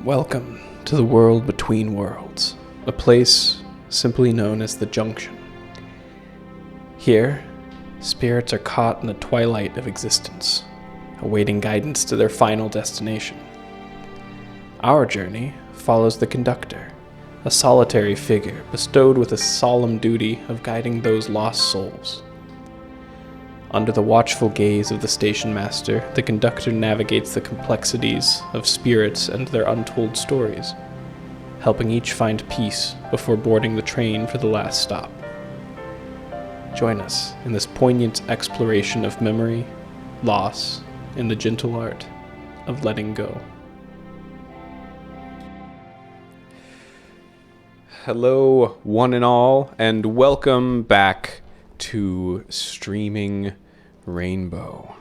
Welcome to the world between worlds, a place simply known as the Junction. Here, spirits are caught in the twilight of existence, awaiting guidance to their final destination. Our journey follows the conductor, a solitary figure bestowed with a solemn duty of guiding those lost souls. Under the watchful gaze of the station master, the conductor navigates the complexities of spirits and their untold stories, helping each find peace before boarding the train for the last stop. Join us in this poignant exploration of memory, loss, and the gentle art of letting go. Hello, one and all, and welcome back to Streaming Rainbow.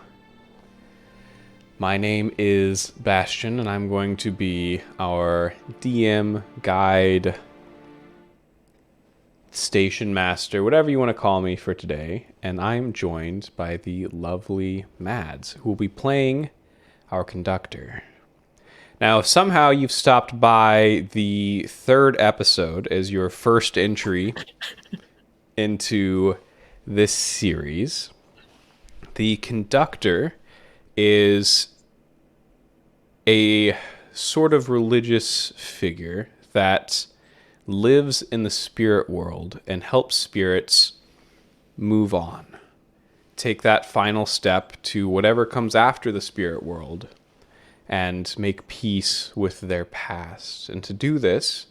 My name is Bastion, and I'm going to be our DM, guide, station master, whatever you want to call me for today. And I'm joined by the lovely Mads, who will be playing our conductor. Now, if somehow you've stopped by the third episode as your first entry into this series, the conductor is a sort of religious figure that lives in the spirit world and helps spirits move on, take that final step to whatever comes after the spirit world and make peace with their past. And to do this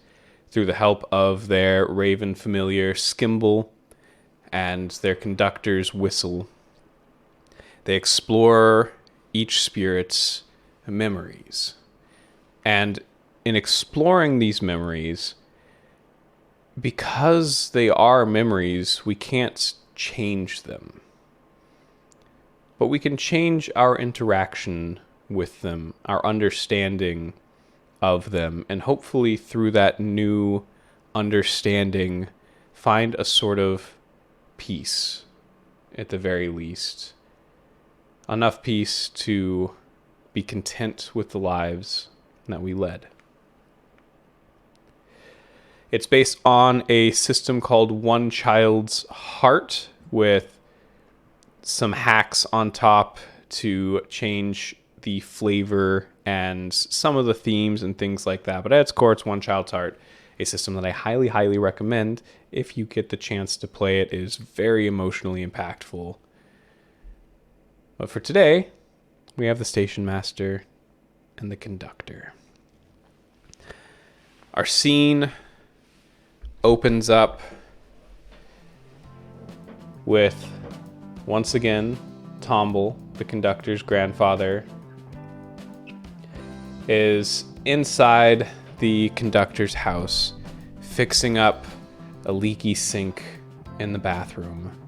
through the help of their raven familiar Skimble and their conductor's whistle, they explore each spirit's memories. And in exploring these memories, because they are memories, we can't change them. But we can change our interaction with them, our understanding of them, and hopefully through that new understanding, find a sort of peace, at the very least. Enough peace to be content with the lives that we led. It's based on a system called One Child's Heart, with some hacks on top to change the flavor and some of the themes and things like that. But at its core, it's One Child's Heart, a system that I highly, highly recommend if you get the chance to play it. It is very emotionally impactful. But for today, we have the station master and the conductor. Our scene opens up with, once again, Tomble, the conductor's grandfather, is inside the conductor's house, fixing up a leaky sink in the bathroom.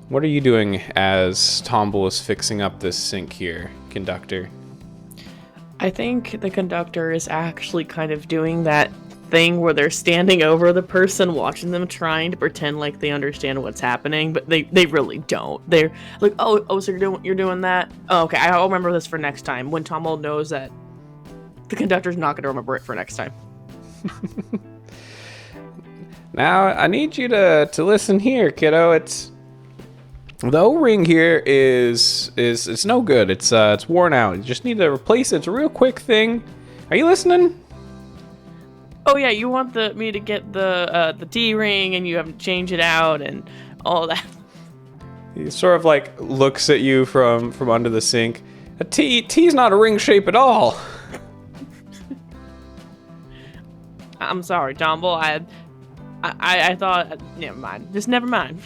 What are you doing as Tomble is fixing up this sink here, conductor? I think the conductor is actually kind of doing that thing where they're standing over the person, watching them, trying to pretend like they understand what's happening, but they really don't. They're like, oh, so you're doing that? Oh, okay, I'll remember this for next time. When Tomble knows that the conductor's not going to remember it for next time. Now, I need you to listen here, kiddo. The O-ring here is it's no good. It's worn out. You just need to replace it. It's a real quick thing. Are you listening? Oh yeah, you want me to get the D-ring, and you have to change it out and all that. He sort of like looks at you from under the sink. A T's not a ring shape at all. I'm sorry, Tomble. I thought, never mind. Just never mind.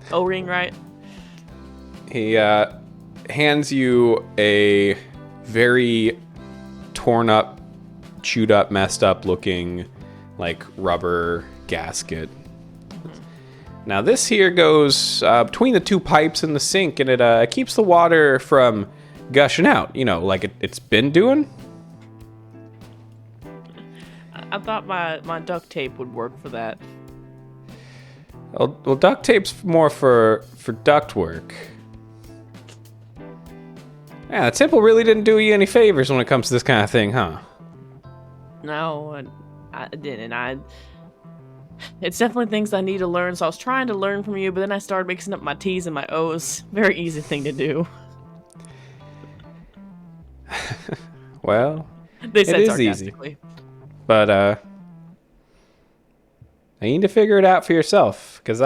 O-ring, right? He hands you a very torn up, chewed up, messed up looking like rubber gasket. Now this here goes between the two pipes in the sink, and it keeps the water from gushing out, like it's been doing. I thought my duct tape would work for that. Well, duct tape's more for duct work. Yeah, the temple really didn't do you any favors when it comes to this kind of thing, huh? No, I didn't. It's definitely things I need to learn, so I was trying to learn from you, but then I started mixing up my T's and my O's. Very easy thing to do. Well, They it said is easy. sarcastically. But, I need to figure it out for yourself, because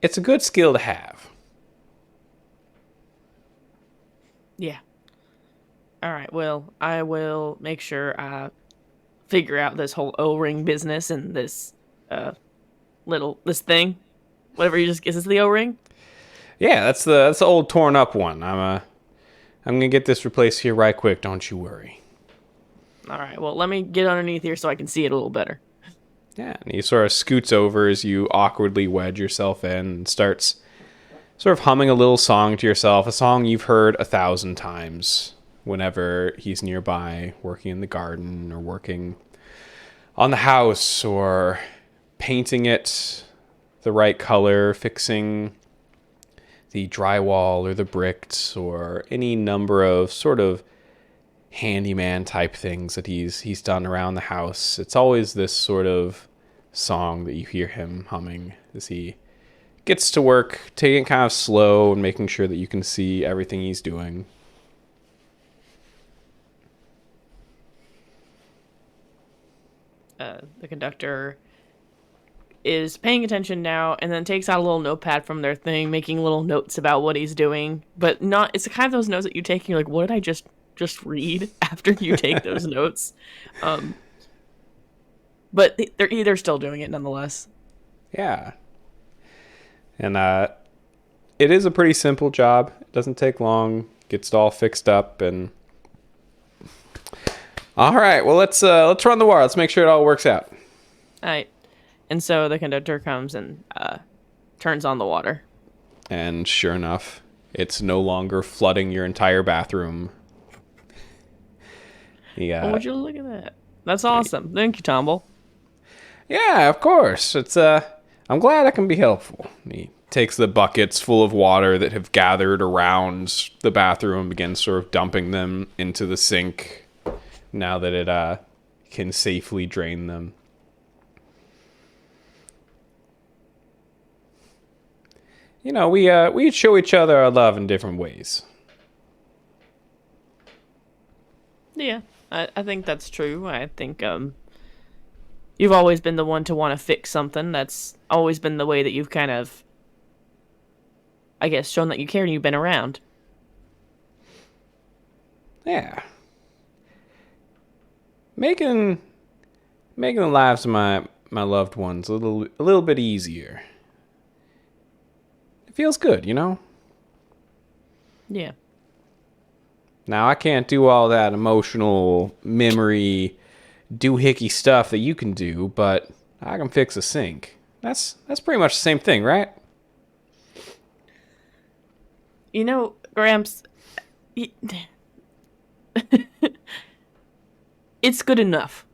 it's a good skill to have. Yeah. Alright, well, I will make sure I figure out this whole O-ring business and this, this thing. Whatever is this the O-ring? Yeah, that's the old torn up one. I'm gonna get this replaced here right quick, don't you worry. Alright, well, let me get underneath here so I can see it a little better. Yeah, and he sort of scoots over as you awkwardly wedge yourself in and starts sort of humming a little song to yourself, a song you've heard 1,000 times whenever he's nearby, working in the garden or working on the house or painting it the right color, fixing the drywall or the bricks or any number of sort of handyman type things that he's done around the house. It's always this sort of song that you hear him humming as he gets to work, taking it kind of slow and making sure that you can see everything he's doing. The conductor is paying attention now and then takes out a little notepad from their thing, making little notes about what he's doing, but not, it's kind of those notes that you take and you're like, what did I just read after you take those notes? But they're still doing it nonetheless. Yeah. And it is a pretty simple job. It doesn't take long. Gets it all fixed up and all right, well let's run the wire. Let's make sure it all works out. All right. And so the conductor comes and turns on the water. And sure enough, it's no longer flooding your entire bathroom. Yeah. Oh, would you look at that? That's awesome. Thank you, Tomble. Yeah, of course. It's I'm glad I can be helpful. He takes the buckets full of water that have gathered around the bathroom and begins sort of dumping them into the sink now that it can safely drain them. You know, we show each other our love in different ways. Yeah, I think that's true. I think you've always been the one to want to fix something. That's always been the way that you've kind of, I guess, shown that you care and you've been around. Yeah. Making the lives of my loved ones a little bit easier. It feels good, you know? Yeah. Now, I can't do all that emotional memory doohickey stuff that you can do, but I can fix a sink. That's pretty much the same thing, right? You know, Gramps, it's good enough.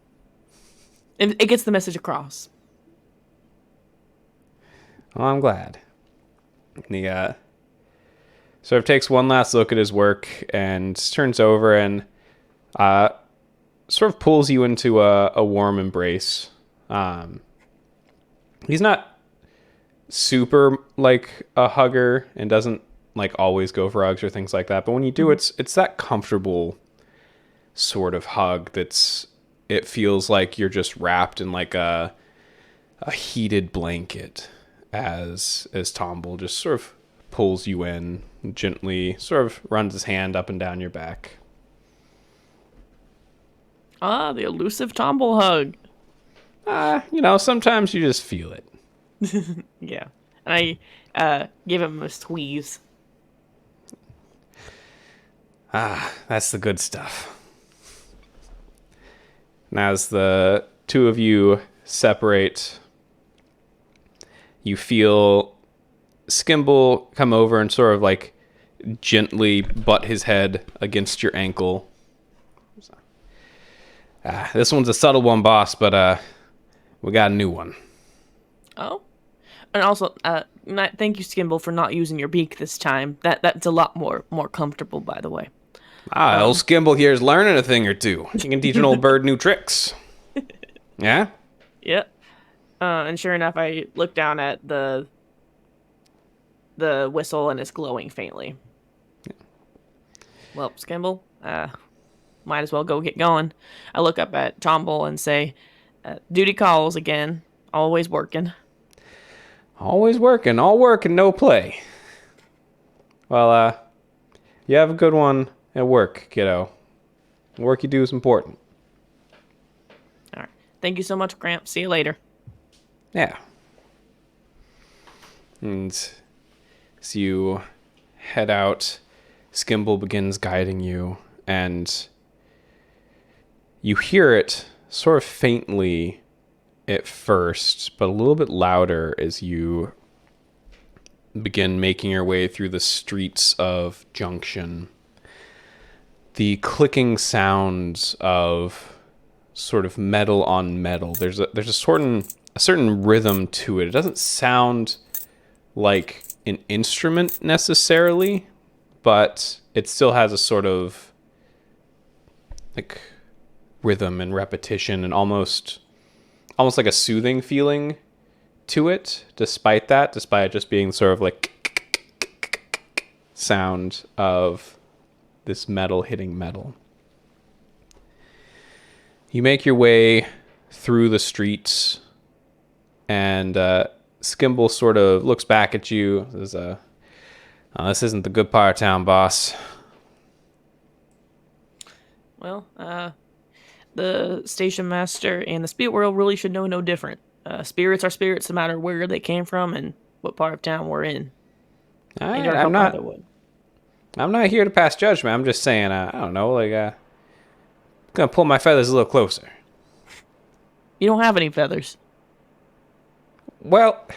It gets the message across. Well, I'm glad. He sort of takes one last look at his work and turns over and sort of pulls you into a warm embrace. He's not super like a hugger and doesn't like always go for hugs or things like that, but when you do, it's that comfortable sort of hug it feels like you're just wrapped in like a heated blanket as Tomble just sort of pulls you in, gently sort of runs his hand up and down your back. Ah, the elusive Tomble hug. Sometimes you just feel it. Yeah. And I give him a squeeze. That's the good stuff. And as the two of you separate, you feel Skimble come over and sort of like gently butt his head against your ankle. This one's a subtle one, boss, but we got a new one. Oh? And also, thank you, Skimble, for not using your beak this time. That's a lot more comfortable, by the way. Old Skimble here is learning a thing or two. You can teach an old bird new tricks. Yeah? Yep. And sure enough, I look down at the whistle, and it's glowing faintly. Yeah. Well, Skimble, might as well go get going. I look up at Tomble and say, duty calls again. Always working. Always working. All work and no play. Well, you have a good one at work, kiddo. The work you do is important. All right. Thank you so much, Gramp. See you later. Yeah. And as you head out, Skimble begins guiding you, and you hear it sort of faintly at first, but a little bit louder as you begin making your way through the streets of Junction. The clicking sounds of sort of metal on metal. There's a certain rhythm to it. It doesn't sound like an instrument necessarily, but it still has a sort of like rhythm and repetition and almost like a soothing feeling to it, despite it just being sort of like sound of this metal hitting metal. You make your way through the streets, and Skimble sort of looks back at you. Says, this isn't the good part of town, boss. Well, the station master and the spirit world really should know no different. Spirits are spirits no matter where they came from and what part of town we're in. I'm not here to pass judgment. I'm just saying, I don't know, gonna pull my feathers a little closer. You don't have any feathers. Well,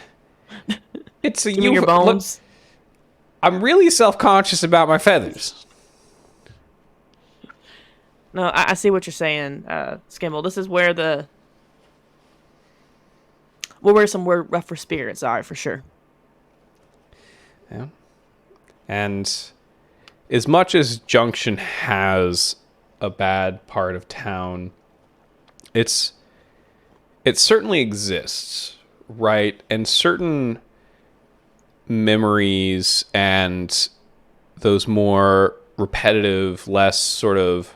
it's a your bones. Look, I'm really self-conscious about my feathers. No, I see what you're saying, Skimble. This is where some rougher spirits are, for sure. Yeah. And as much as Junction has a bad part of town, it certainly exists, right? And certain memories and those more repetitive, less sort of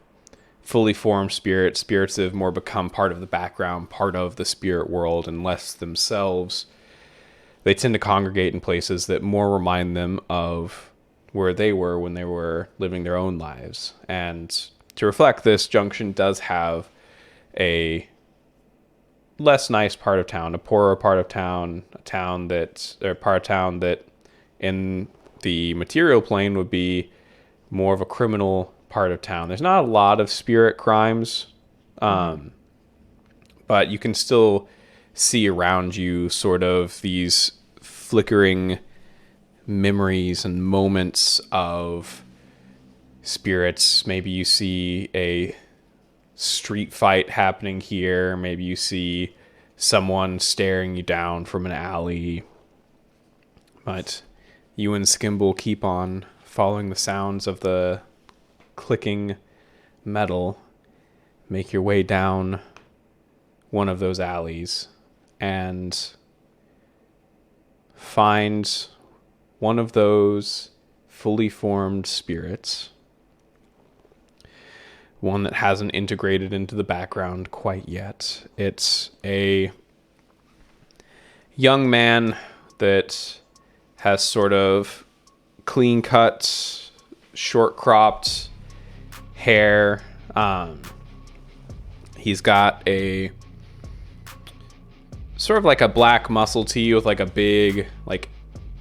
fully formed spirits that have more become part of the background, part of the spirit world, and less themselves, they tend to congregate in places that more remind them of where they were when they were living their own lives. And to reflect this, Junction does have a less nice part of town, a poorer part of town, a part of town that in the material plane would be more of a criminal part of town. There's not a lot of spirit crimes, but you can still see around you sort of these flickering memories and moments of spirits. Maybe you see a street fight happening here. Maybe you see someone staring you down from an alley. But you and Skimble keep on following the sounds of the clicking metal, make your way down one of those alleys, and find one of those fully formed spirits, one that hasn't integrated into the background quite yet. It's a young man that has sort of clean cut, short cropped hair. He's got a sort of like a black muscle tee with like a big like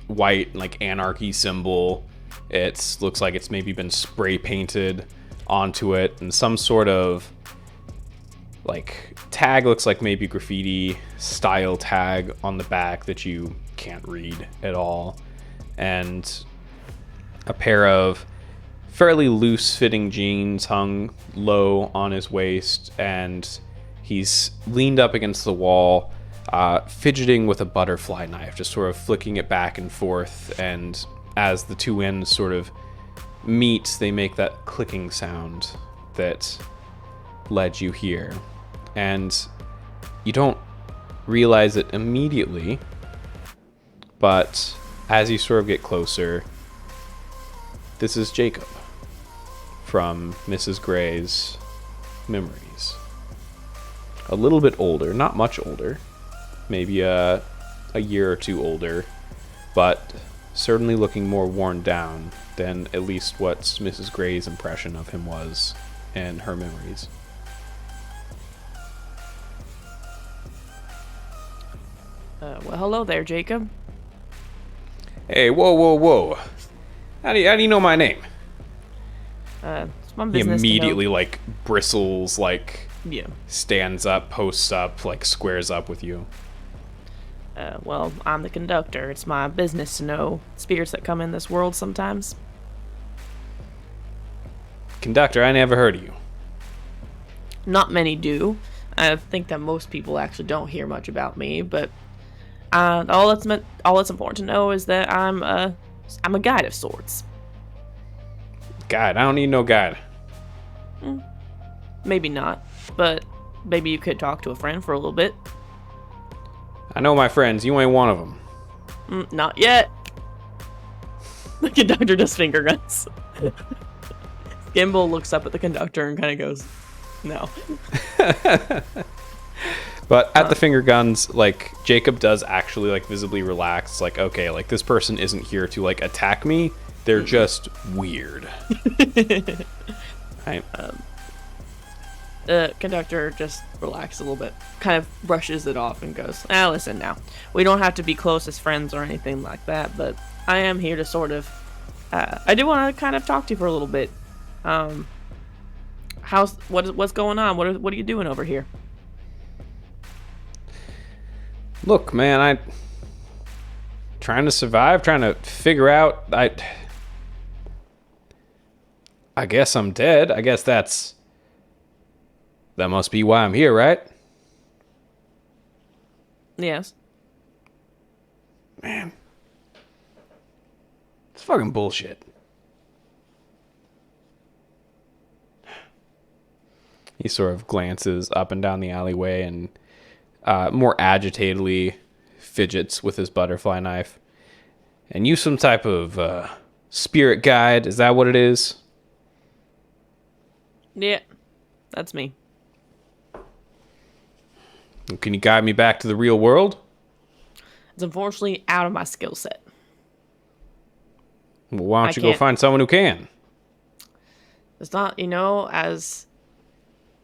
white like anarchy symbol. It looks like it's maybe been spray painted onto it, and some sort of like tag, looks like maybe graffiti style tag on the back that you can't read at all, and a pair of fairly loose fitting jeans hung low on his waist, and he's leaned up against the wall, fidgeting with a butterfly knife, just sort of flicking it back and forth. And as the two ends sort of meet, they make that clicking sound that led you here. And you don't realize it immediately, but as you sort of get closer, this is Jacob from Mrs. Gray's memories. A little bit older, not much older, maybe a year or two older, but certainly looking more worn down than at least what Mrs. Gray's impression of him was in her memories. Well, hello there, Jacob. Hey, whoa. How do you know my name? It's my He business. immediately, like, bristles, like, Yeah. stands up, posts up, like, squares up with you. Well, I'm the conductor. It's my business to know spirits that come in this world sometimes. Conductor, I never heard of you. Not many do. I think that most people actually don't hear much about me, but all that's important to know is that I'm a guide of sorts. Guide? I don't need no guide. Maybe not, but maybe you could talk to a friend for a little bit. I know my friends. You ain't one of them. Not yet. The conductor does finger guns. Gimbal looks up at the conductor and kind of goes, no. But at the finger guns, like, Jacob does actually, like, visibly relax. Like, okay, like, this person isn't here to, like, attack me. They're just weird. Right. The conductor just relaxes a little bit, kind of brushes it off and goes, listen now, we don't have to be close as friends or anything like that, but I am here to sort of, I do want to kind of talk to you for a little bit. What's going on? What are you doing over here? Look, man, I trying to survive, trying to figure out. I guess I'm dead. I guess that must be why I'm here, right? Yes. Man, it's fucking bullshit. He sort of glances up and down the alleyway and more agitatedly fidgets with his butterfly knife. And you some type of spirit guide? Is that what it is? Yeah, that's me. Can you guide me back to the real world? It's unfortunately out of my skill set. Well, why don't you go find someone who can? It's not, as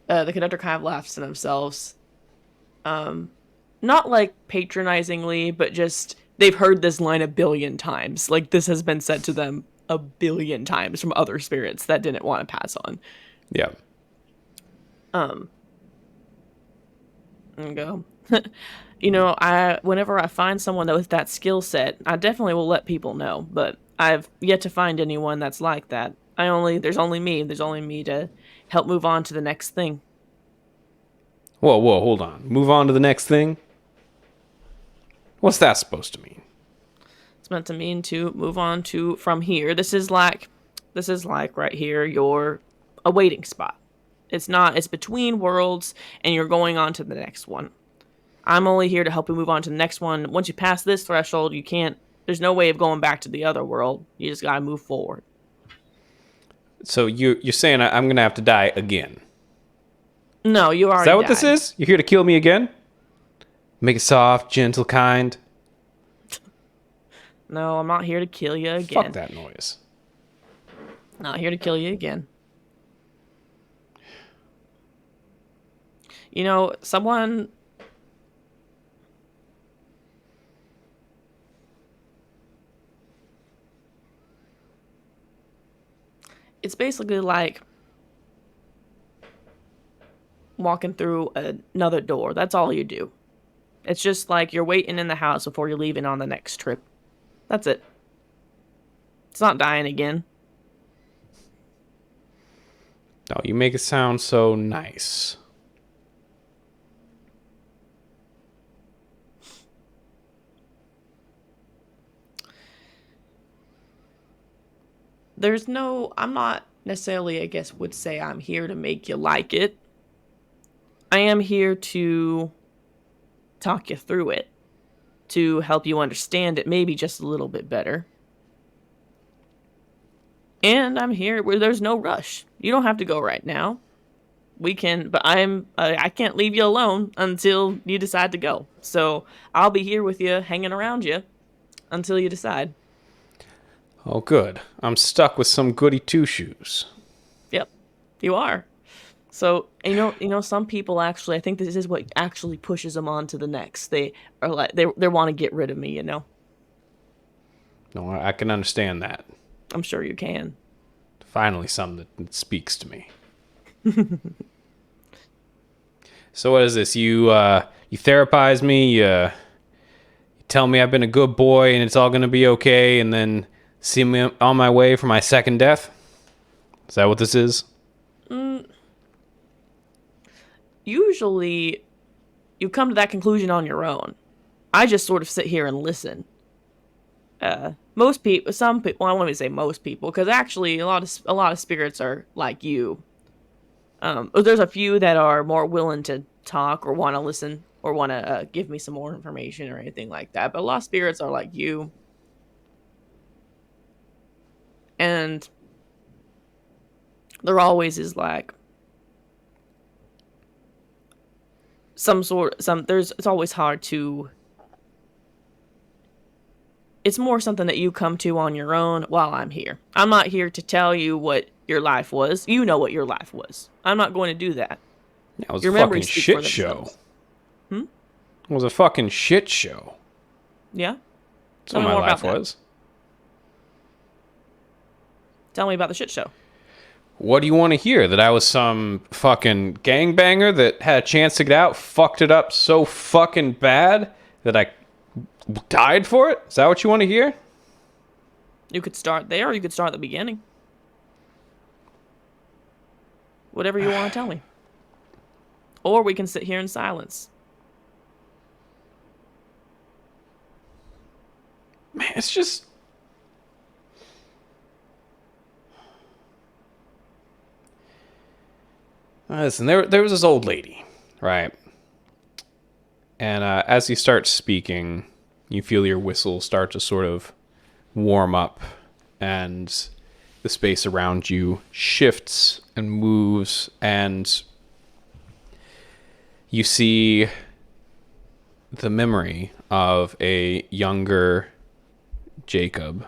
the conductor kind of laughs at themselves. Not like patronizingly, but just they've heard this line a billion times. Like, this has been said to them a billion times from other spirits that didn't want to pass on. Yeah. And go. Whenever I find someone with that skill set, I definitely will let people know, but I've yet to find anyone that's like that. There's only me to help move on to the next thing. Whoa, hold on. Move on to the next thing? What's that supposed to mean? It's meant to mean to move on to from here. This is like right here, your awaiting spot. It's between worlds, and you're going on to the next one. I'm only here to help you move on to the next one. Once you pass this threshold, there's no way of going back to the other world. You just gotta move forward. So you're saying I'm gonna have to die again? No, you already died. Is that what this is? You're here to kill me again? Make it soft, gentle, kind? No, I'm not here to kill you again. Fuck that noise. Not here to kill you again. Someone... It's basically like walking through another door. That's all you do. It's just like you're waiting in the house before you're leaving on the next trip. That's it. It's not dying again. Oh, you make it sound so nice. I'm not necessarily, I guess, would say I'm here to make you like it. I am here to talk you through it, to help you understand it maybe just a little bit better. And I'm here where there's no rush. You don't have to go right now. We can, but I can't leave you alone until you decide to go. So I'll be here with you, hanging around you until you decide. Oh, good. I'm stuck with some goody two-shoes. Yep, you are. So some people actually, I think this is what actually pushes them on to the next. They are like they want to get rid of me. No, I can understand that. I'm sure you can. Finally, something that speaks to me. So what is this? You therapize me. You tell me I've been a good boy and it's all gonna be okay, and then see me on my way for my second death. Is that what this is? Usually, you come to that conclusion on your own. I just sort of sit here and listen. Most people, some people, well, I won't even say most people, because actually a lot of spirits are like you. There's a few that are more willing to talk or want to listen or want to give me some more information or anything like that. But a lot of spirits are like you. And there always is like it's always hard to, it's more something that you come to on your own while I'm here. I'm not here to tell you what your life was. You know what your life was. I'm not going to do that. It was a fucking shit show. It was a fucking shit show. Yeah? That's what my life was. Tell me about the shit show. What do you want to hear? That I was some fucking gangbanger that had a chance to get out, fucked it up so fucking bad that I died for it? Is that what you want to hear? You could start there, or you could start at the beginning. Whatever you want to tell me. Or we can sit here in silence. Man, it's just... Listen, there was this old lady, right? And as you start speaking, you feel your whistle start to sort of warm up, and the space around you shifts and moves, and you see the memory of a younger Jacob.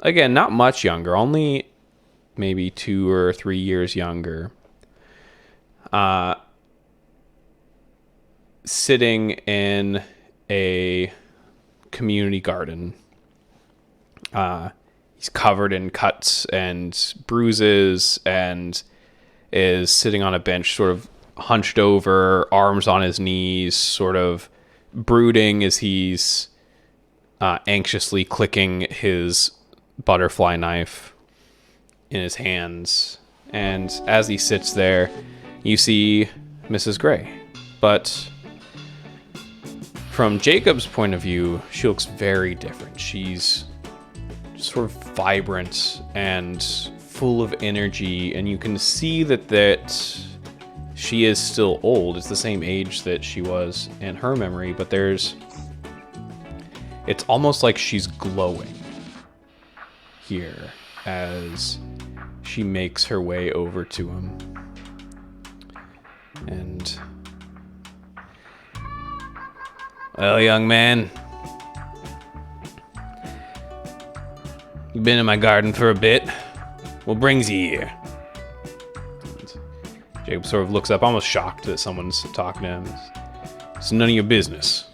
Again, not much younger, only maybe 2 or 3 years younger. Sitting in a community garden. He's covered in cuts and bruises and is sitting on a bench, sort of hunched over, arms on his knees, sort of brooding as he's anxiously clicking his butterfly knife in his hands. And as he sits there, you see Mrs. Gray. But from Jacob's point of view, she looks very different. She's sort of vibrant and full of energy, and you can see that she is still old. It's the same age that she was in her memory, but it's almost like she's glowing here as she makes her way over to him. And, well, young man, you've been in my garden for a bit. What brings you here? And Jacob sort of looks up, almost shocked that someone's talking to him. It's none of your business.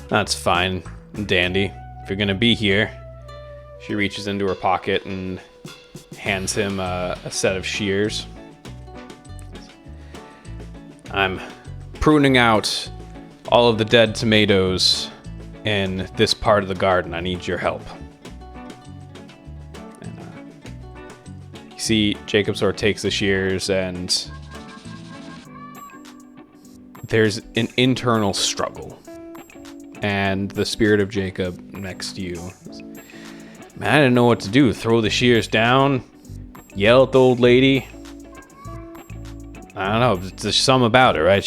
That's fine, dandy. If you're gonna be here. She reaches into her pocket and hands him a set of shears. I'm pruning out all of the dead tomatoes in this part of the garden. I need your help. And you see Jacob sort of takes the shears, and there's an internal struggle and the spirit of Jacob next to you. Man, I didn't know what to do. Throw the shears down, yell at the old lady. I don't know. There's something about her, right?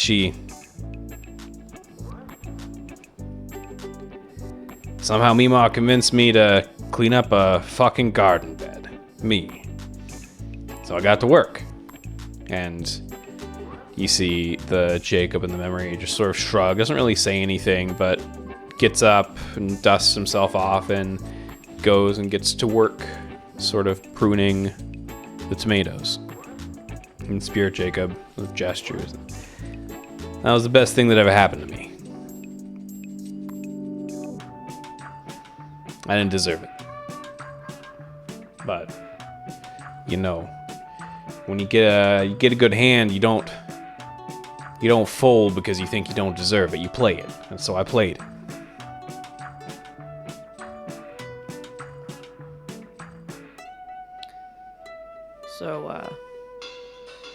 Somehow Mima convinced me to clean up a fucking garden bed. Me. So I got to work. And you see the Jacob in the memory just sort of shrug, doesn't really say anything, but gets up and dusts himself off and goes and gets to work, sort of pruning the tomatoes. And Spirit Jacob with gestures. That was the best thing that ever happened to me. I didn't deserve it. But, when you get a good hand, you don't fold because you think you don't deserve it. You play it. And so I played it. So,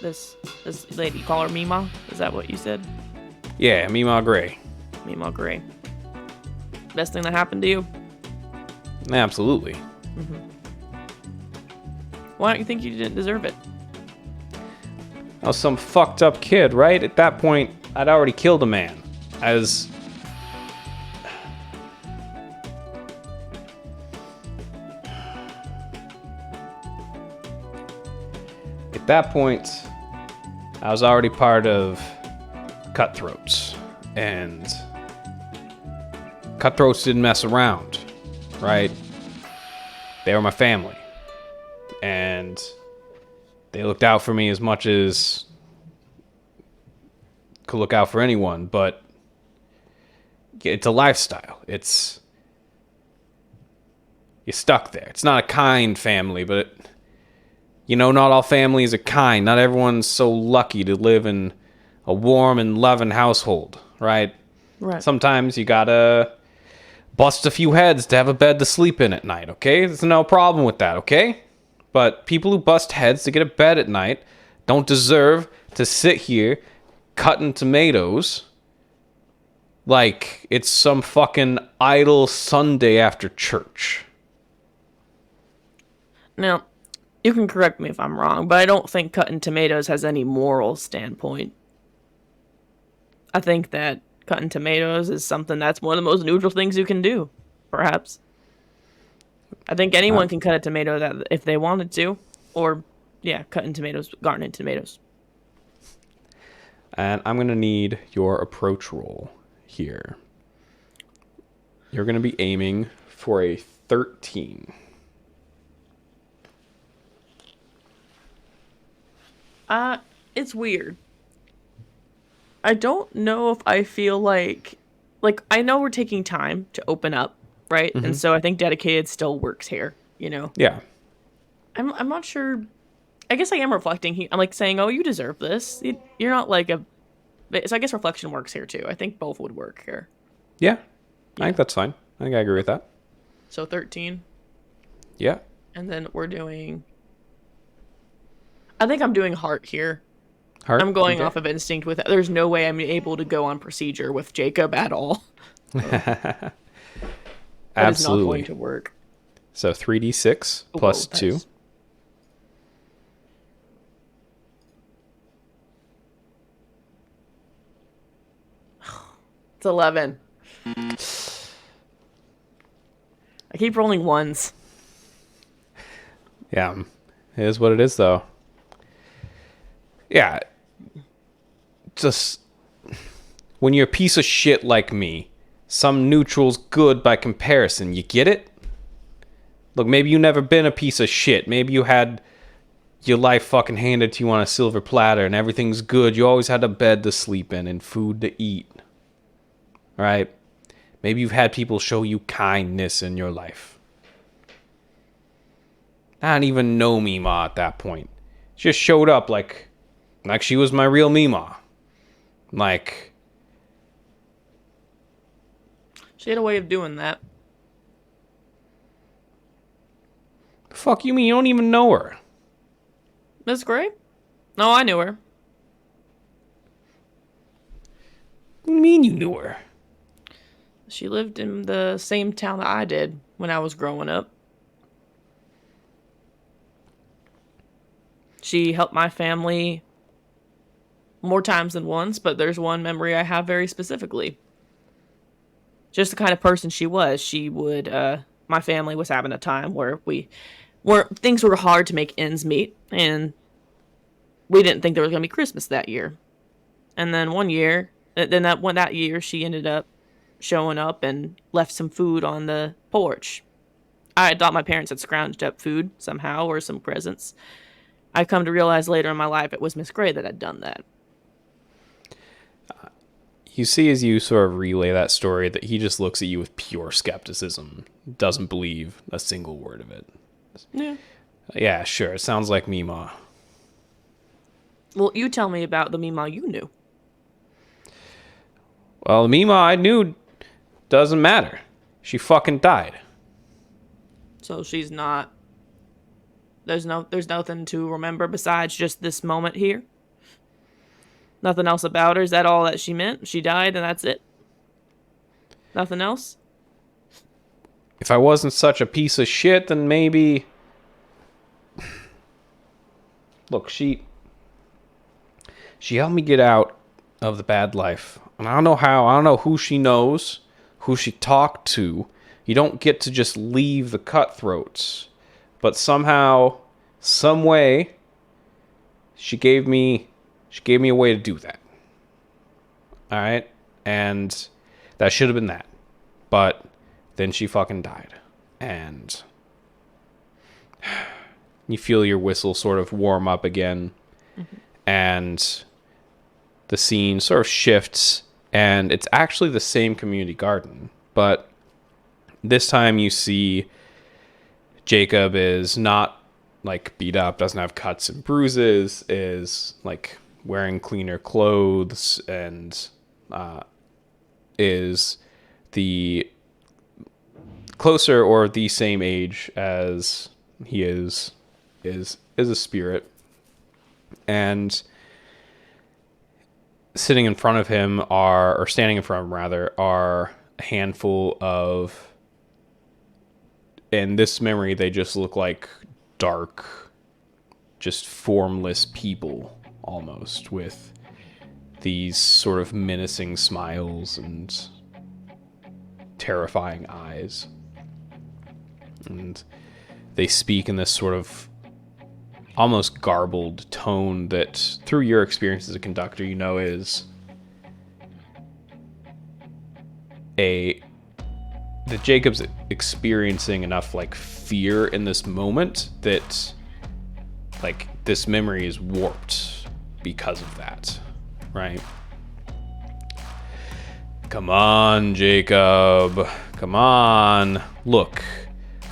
this lady, you call her Mima? Is that what you said? Yeah, Mima Gray. Mima Gray. Best thing that happened to you? Absolutely. Mm-hmm. Why don't you think you didn't deserve it? I was some fucked up kid, right? At that point, I'd already killed a man. At that point, I was already part of Cutthroats. And Cutthroats didn't mess around, right? They were my family. And they looked out for me as much as could look out for anyone, but it's a lifestyle. You're stuck there. It's not a kind family, but not all families are kind. Not everyone's so lucky to live in a warm and loving household, right? Right. Sometimes you gotta bust a few heads to have a bed to sleep in at night, okay? There's no problem with that, okay? But people who bust heads to get a bed at night don't deserve to sit here cutting tomatoes like it's some fucking idle Sunday after church. Now, you can correct me if I'm wrong, but I don't think cutting tomatoes has any moral standpoint. I think that cutting tomatoes is something that's one of the most neutral things you can do, perhaps. I think anyone can cut a tomato that if they wanted to, or cutting tomatoes, gardening tomatoes. And I'm gonna need your approach roll here. You're gonna be aiming for a 13. It's weird. I don't know if I feel like I know we're taking time to open up, right? Mm-hmm. And so I think dedicated still works here, Yeah. I'm not sure. I guess I am reflecting. I'm saying, oh, you deserve this. You're not so I guess reflection works here too. I think both would work here. Yeah. I think that's fine. I think I agree with that. So 13. Yeah. And then we're doing. I think I'm doing heart here. Heart? I'm going off of instinct with it. There's no way I'm able to go on procedure with Jacob at all. That is not going to work. So 3d6 plus 2. It's 11. I keep rolling ones. Yeah. It is what it is, though. Yeah. Just when you're a piece of shit like me, some neutral's good by comparison. You get it? Look, maybe you never been a piece of shit. Maybe you had your life fucking handed to you on a silver platter and everything's good. You always had a bed to sleep in and food to eat. Right? Maybe you've had people show you kindness in your life. I didn't even know Mima at that point. She just showed up like she was my real Mima. She had a way of doing that. The fuck you mean you don't even know her? Miss Gray? No, I knew her. What do you mean you knew her? She lived in the same town that I did when I was growing up. She helped my family more times than once, but there's one memory I have very specifically. Just the kind of person she was. She would, my family was having a time where things were hard to make ends meet, and we didn't think there was going to be Christmas that year. And then that year, she ended up showing up and left some food on the porch. I thought my parents had scrounged up food somehow or some presents. I come to realize later in my life it was Miss Gray that had done that. You see as you sort of relay that story that he just looks at you with pure skepticism, doesn't believe a single word of it. Yeah. Yeah, sure. It sounds like Mima. Well, you tell me about the Mima you knew. Well, the Mima I knew doesn't matter. She fucking died. So she's not... There's nothing to remember besides just this moment here? Nothing else about her? Is that all that she meant? She died and that's it? Nothing else? If I wasn't such a piece of shit, then maybe... Look, she helped me get out of the bad life. And I don't know how. I don't know who she knows, who she talked to. You don't get to just leave the cutthroats. But somehow, some way, she gave me a way to do that. All right? And that should have been that. But then she fucking died. And you feel your whistle sort of warm up again. Mm-hmm. And the scene sort of shifts. And it's actually the same community garden. But this time you see Jacob is not like beat up, doesn't have cuts and bruises, is like wearing cleaner clothes, and is the closer or the same age as he is a spirit. And sitting in front of him or standing in front of him rather, are a handful of, in this memory, they just look like dark, just formless people, almost, with these sort of menacing smiles and terrifying eyes. And they speak in this sort of almost garbled tone that, through your experience as a conductor, you know is that Jacob's experiencing enough like fear in this moment that like this memory is warped because of that, right? Come on, Jacob. Come on. Look,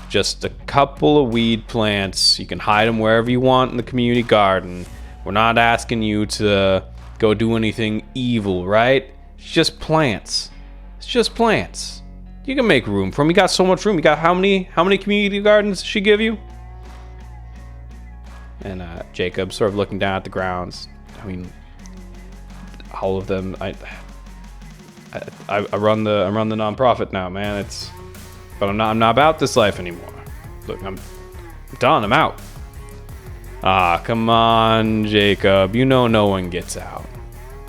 just a couple of weed plants. You can hide them wherever you want in the community garden. We're not asking you to go do anything evil, right? It's just plants. It's just plants. You can make room for them. You got so much room. You got how many community gardens did she give you? And Jacob sort of looking down at the grounds. I mean, all of them. I run the nonprofit now, man. But I'm not about this life anymore. Look, I'm done. I'm out. Come on, Jacob. You know no one gets out.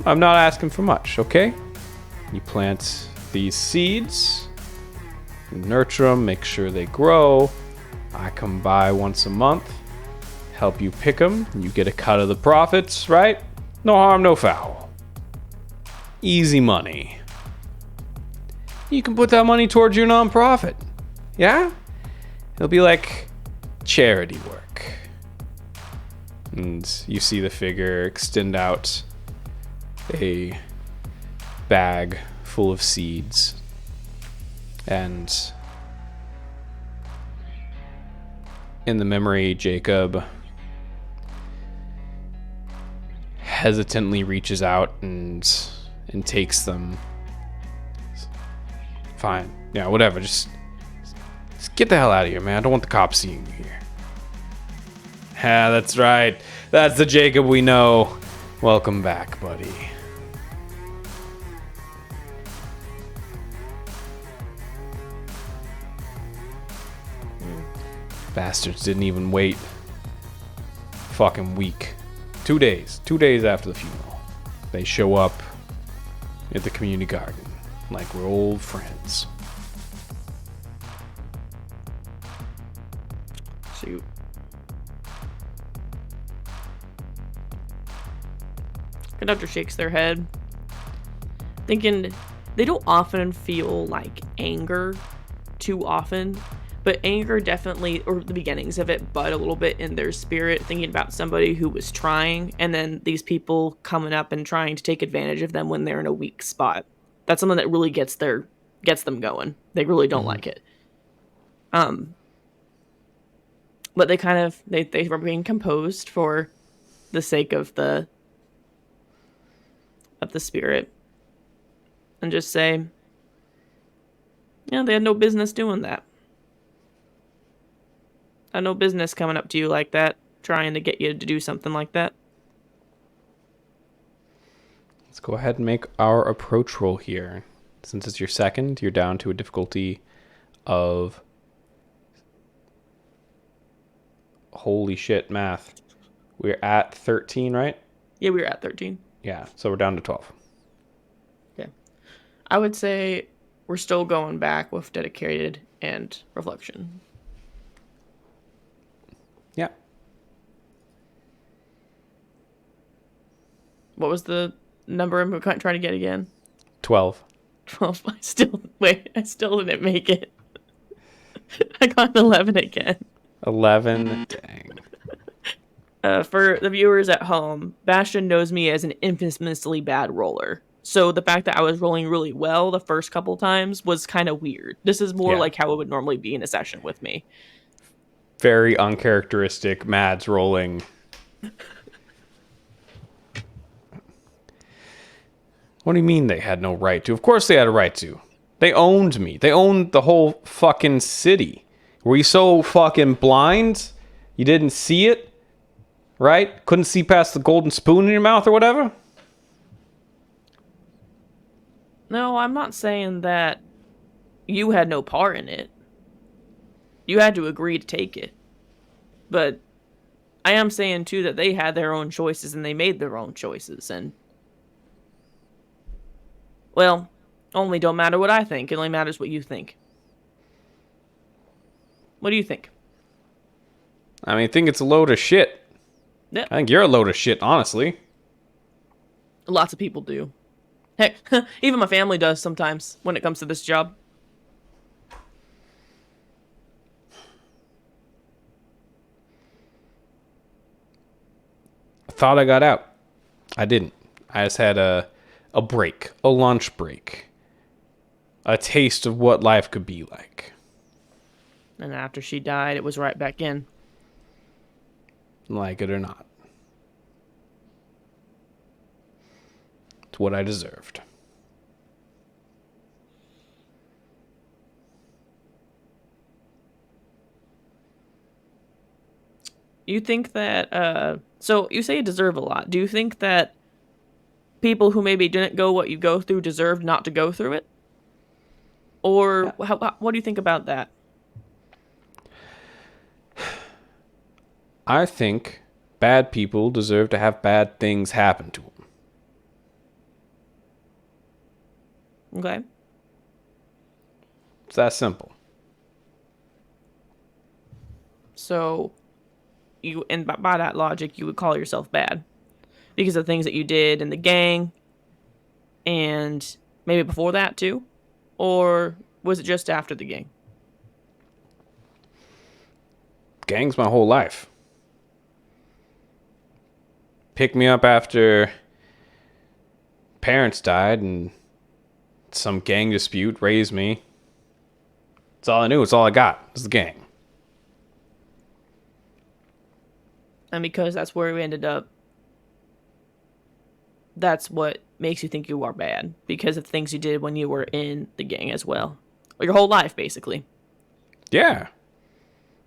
I'm not asking for much, okay? You plant these seeds, you nurture them, make sure they grow. I come by once a month, help you pick them. You get a cut of the profits, right? No harm, no foul. Easy money. You can put that money towards your nonprofit. Yeah? It'll be like charity work. And you see the figure extend out a bag full of seeds. And in the memory, Jacob hesitantly reaches out and takes them. Fine. Yeah, whatever. Just get the hell out of here, man. I don't want the cops seeing you here. Yeah, that's right. That's the Jacob we know. Welcome back, buddy. Bastards didn't even wait. Fucking week. 2 days. 2 days after the funeral. They show up at the community garden like we're old friends. Shoot. Conductor shakes their head, thinking they don't often feel like anger too often, but anger definitely, or the beginnings of it, but a little bit in their spirit, thinking about somebody who was trying, and then these people coming up and trying to take advantage of them when they're in a weak spot. That's something that really gets them going. They really don't like it. But they were being composed for the sake of the spirit, and just say, yeah, they had no business doing that. Had no business coming up to you like that, trying to get you to do something like that. Let's go ahead and make our approach roll here. Since it's your second, you're down to a difficulty of... Holy shit, math. We're at 13, right? Yeah, we were at 13. Yeah, so we're down to 12. Okay. I would say we're still going back with dedicated and reflection. Yeah. What was the number I'm trying to get again? 12. 12. I still didn't make it. I got an 11 again. 11. Dang. For the viewers at home, Bastion knows me as an infamously bad roller. So the fact that I was rolling really well the first couple times was kind of weird. This is more like how it would normally be in a session with me. Very uncharacteristic Mads rolling. What do you mean they had no right to? Of course they had a right to. They owned me. They owned the whole fucking city. Were you so fucking blind? You didn't see it? Right? Couldn't see past the golden spoon in your mouth or whatever? No, I'm not saying that you had no part in it. You had to agree to take it. But I am saying, too, that they had their own choices and they made their own choices. And, well, only don't matter what I think. It only matters what you think. What do you think? I mean, I think it's a load of shit. Yeah. I think you're a load of shit, honestly. Lots of people do. Heck, even my family does sometimes when it comes to this job. I thought I got out. I didn't. I just had a break, a lunch break, a taste of what life could be like. And after she died, it was right back in. Like it or not. It's what I deserved. You think that, so you say you deserve a lot. Do you think that people who maybe didn't go what you go through deserve not to go through it? Or what do you think about that? I think bad people deserve to have bad things happen to them. Okay. It's that simple. So, and by that logic, you would call yourself bad because of things that you did in the gang, and maybe before that too, or was it just after the gang? Gang's my whole life. Picked me up after parents died and some gang dispute, raised me. It's all I knew. It's all I got. It's the gang. And because that's where we ended up, that's what makes you think you are bad. Because of things you did when you were in the gang as well. Or your whole life, basically. Yeah.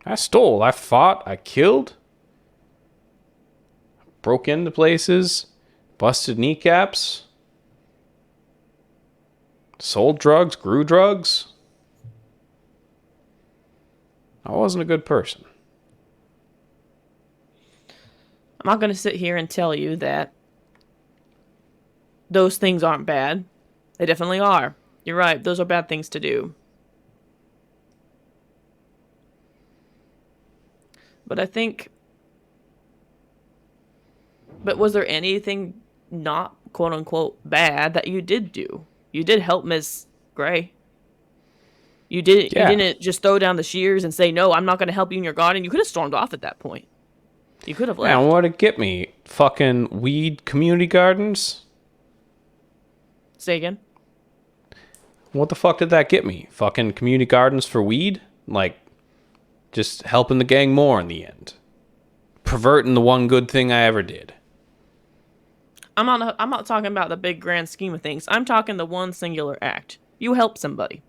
I stole. I fought. I killed. Broke into places. Busted kneecaps. Sold drugs. Grew drugs. I wasn't a good person. I'm not going to sit here and tell you that those things aren't bad. They definitely are. You're right. Those are bad things to do. But I think... But was there anything not quote-unquote bad that you did do? You did help Miss Gray. You didn't just throw down the shears and say, no, I'm not going to help you in your garden. You could have stormed off at that point. You could have left. Man, what'd it get me? Fucking weed community gardens? Say again? What the fuck did that get me? Fucking community gardens for weed? Like, just helping the gang more in the end. Perverting the one good thing I ever did. I'm not talking about the big grand scheme of things. I'm talking the one singular act. You help somebody.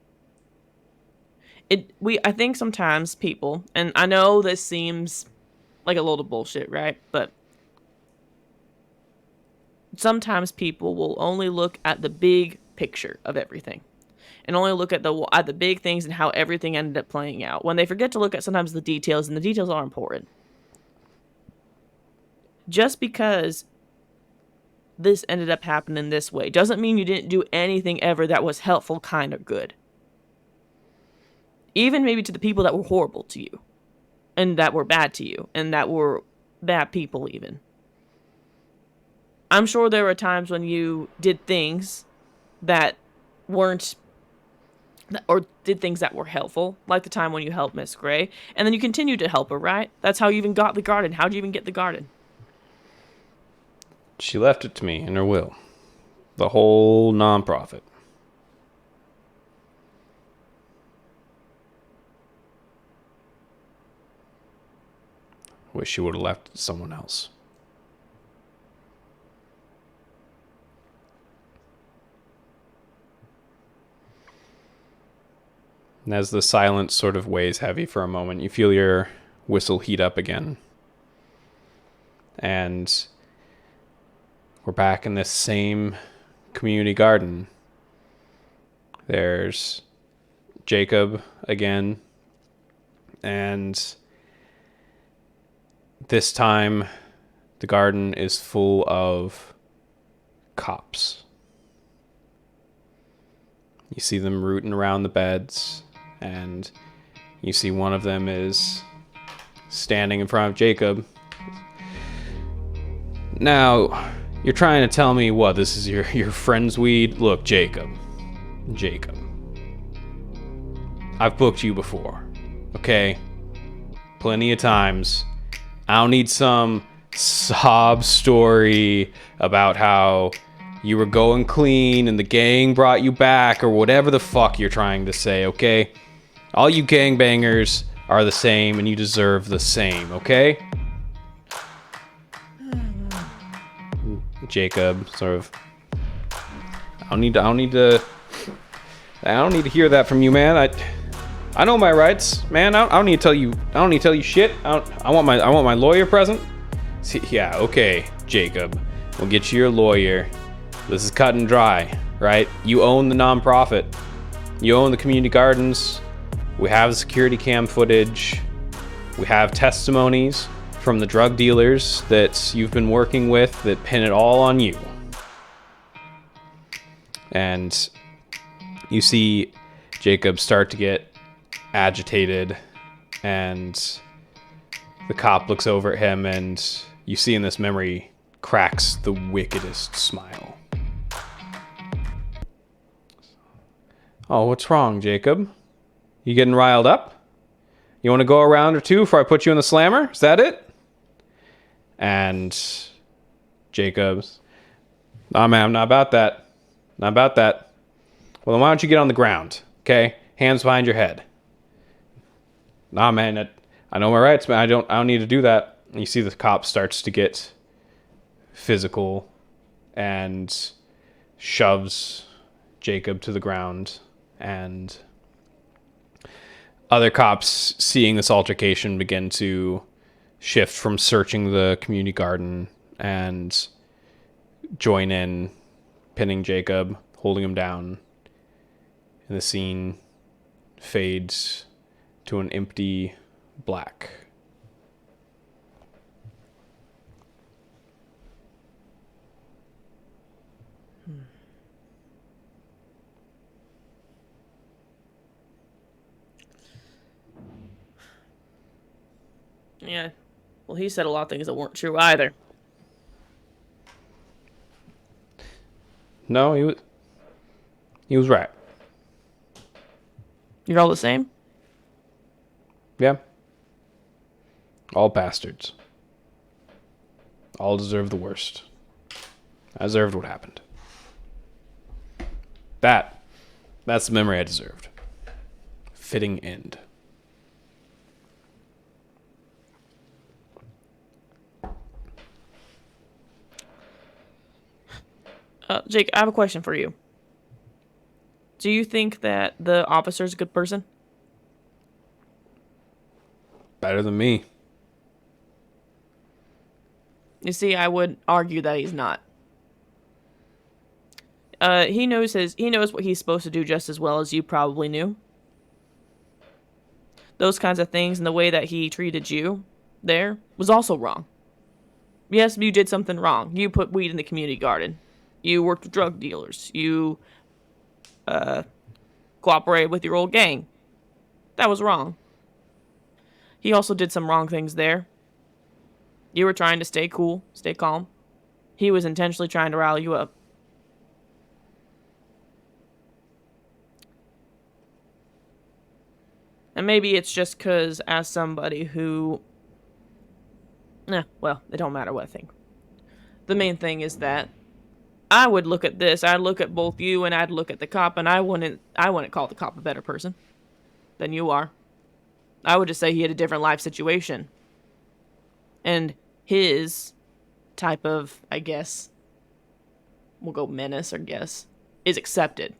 I think sometimes people, and I know this seems like a load of bullshit, right? But sometimes people will only look at the big picture of everything, and only look at the big things and how everything ended up playing out. When they forget to look at sometimes the details, and the details are important. Just because this ended up happening this way doesn't mean you didn't do anything ever that was helpful, kind of good. Even maybe to the people that were horrible to you, and that were bad to you, and that were bad people even. I'm sure there were times when you did things that weren't, or did things that were helpful, like the time when you helped Miss Gray, and then you continued to help her, right? That's how you even got the garden. How'd you even get the garden? She left it to me in her will. The whole nonprofit. Wish she would have left it to someone else. And as the silence sort of weighs heavy for a moment, you feel your whistle heat up again. And we're back in this same community garden. There's Jacob again. And this time, the garden is full of cops. You see them rooting around the beds, and you see one of them is standing in front of Jacob. Now, you're trying to tell me what, this is your friend's weed? Look, Jacob. I've booked you before, okay? Plenty of times. I don't need some sob story about how you were going clean and the gang brought you back or whatever the fuck you're trying to say, okay? All you gangbangers are the same and you deserve the same, okay? Jacob sort of, I don't need to hear that from you, man. I know my rights, man. I don't need to tell you shit. I want my lawyer present. See, yeah, okay, Jacob. We'll get you your lawyer. This is cut and dry, right? You own the nonprofit. You own the community gardens. We have security cam footage. We have testimonies from the drug dealers that you've been working with that pin it all on you. And you see Jacob start to get agitated, and the cop looks over at him, and you see in this memory cracks the wickedest smile. Oh, what's wrong, Jacob? You getting riled up? You want to go a round or two before I put you in the slammer? Is that it? And Jacob's, nah, man, not about that. Not about that. Well, then why don't you get on the ground, okay? Hands behind your head. Nah, man, I know my rights, man. I don't need to do that. And you see the cop starts to get physical and shoves Jacob to the ground. And other cops, seeing this altercation, begin to shift from searching the community garden and join in, pinning Jacob, holding him down. And the scene fades to an empty black. Yeah. Well, he said a lot of things that weren't true either. No, he was right. You're all the same? Yeah. All bastards. All deserve the worst. I deserved what happened. That's the memory I deserved. Fitting end. Jake, I have a question for you. Do you think that the officer's a good person? Better than me. You see, I would argue that he's not. He knows what he's supposed to do just as well as you probably knew. Those kinds of things and the way that he treated you there was also wrong. Yes, you did something wrong. You put weed in the community garden. You worked with drug dealers. You cooperated with your old gang. That was wrong. He also did some wrong things there. You were trying to stay cool, stay calm. He was intentionally trying to rile you up. And maybe it's just because as somebody who... well, it don't matter what I think. The main thing is that I would look at this, I'd look at both you and I'd look at the cop, and I wouldn't call the cop a better person than you are. I would just say he had a different life situation. And his type of, I guess, we'll go menace or guess, is accepted.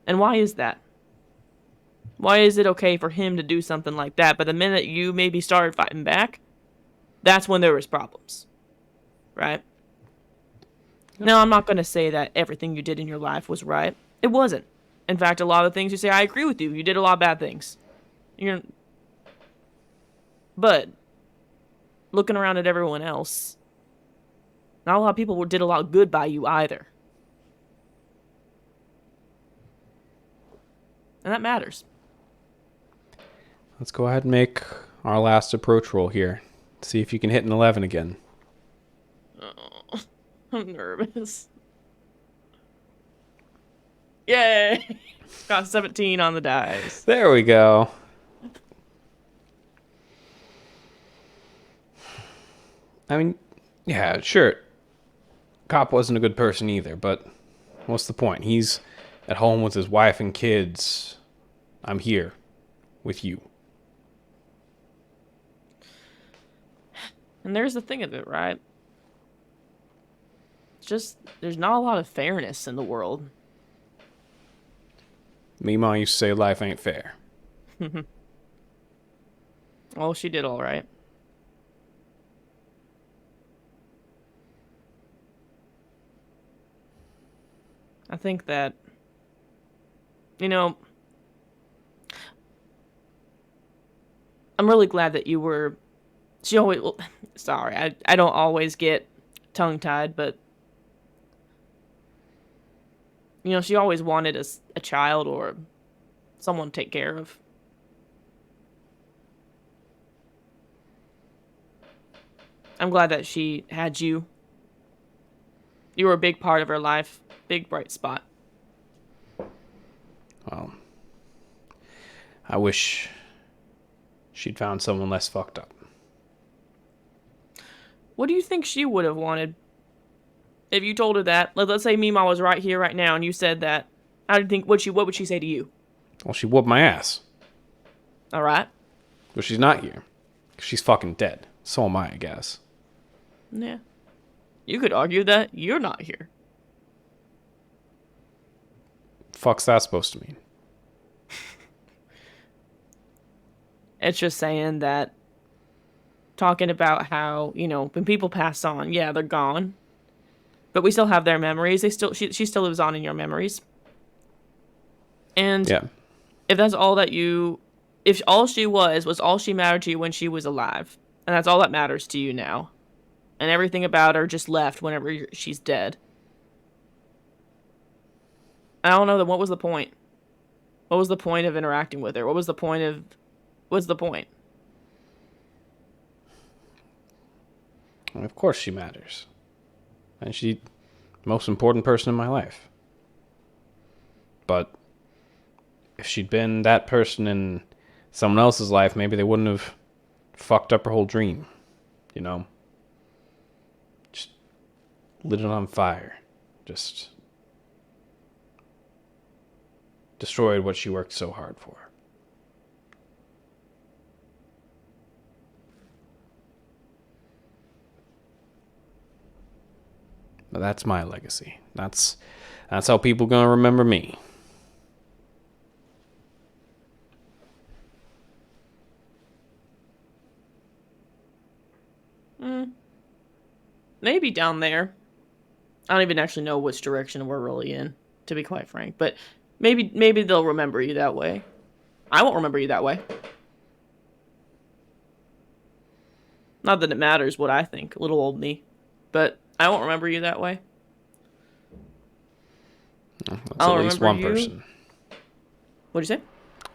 And why is that? Why is it okay for him to do something like that, but the minute you maybe started fighting back, that's when there was problems. Right? Yep. Now, I'm not going to say that everything you did in your life was right. It wasn't. In fact, a lot of things you say, I agree with you. You did a lot of bad things. But looking around at everyone else, not a lot of people did a lot of good by you either. And that matters. Let's go ahead and make our last approach roll here. See if you can hit an 11 again. Oh, I'm nervous. Yay! Got 17 on the dice. There we go. I mean, yeah, sure. Cop wasn't a good person either, but what's the point? He's at home with his wife and kids. I'm here with you. And there's the thing of it, right? It's just, there's not a lot of fairness in the world. Me ma used to say life ain't fair. Well, she did all right. I think that, I'm really glad that you were, sorry, I don't always get tongue-tied, but, she always wanted a child or someone to take care of. I'm glad that she had you. You were a big part of her life. Big bright spot. Well, I wish she'd found someone less fucked up. What do you think she would have wanted if you told her that? Let's say Mima was right here, right now, and you said that. How do you think? What would she say to you? Well, she whooped my ass. All right. But she's not here. She's fucking dead. So am I guess. Yeah. You could argue that you're not here. Fuck's that supposed to mean? It's just saying that, talking about how, when people pass on, yeah, they're gone. But we still have their memories. She still lives on in your memories. And yeah. If that's all that if all she was all she mattered to you when she was alive, and that's all that matters to you now, and everything about her just left whenever she's dead. I don't know, then what was the point? What was the point of interacting with her? What's the point? And of course she matters. And she's the most important person in my life. But if she'd been that person in someone else's life, maybe they wouldn't have fucked up her whole dream. You know? Just lit it on fire. Just destroyed what she worked so hard for. But that's my legacy. That's how people are gonna remember me. Maybe down there. I don't even actually know which direction we're really in, to be quite frank. But maybe they'll remember you that way. I won't remember you that way. Not that it matters what I think, little old me. But I won't remember you that way. That's at least one person. What'd you say?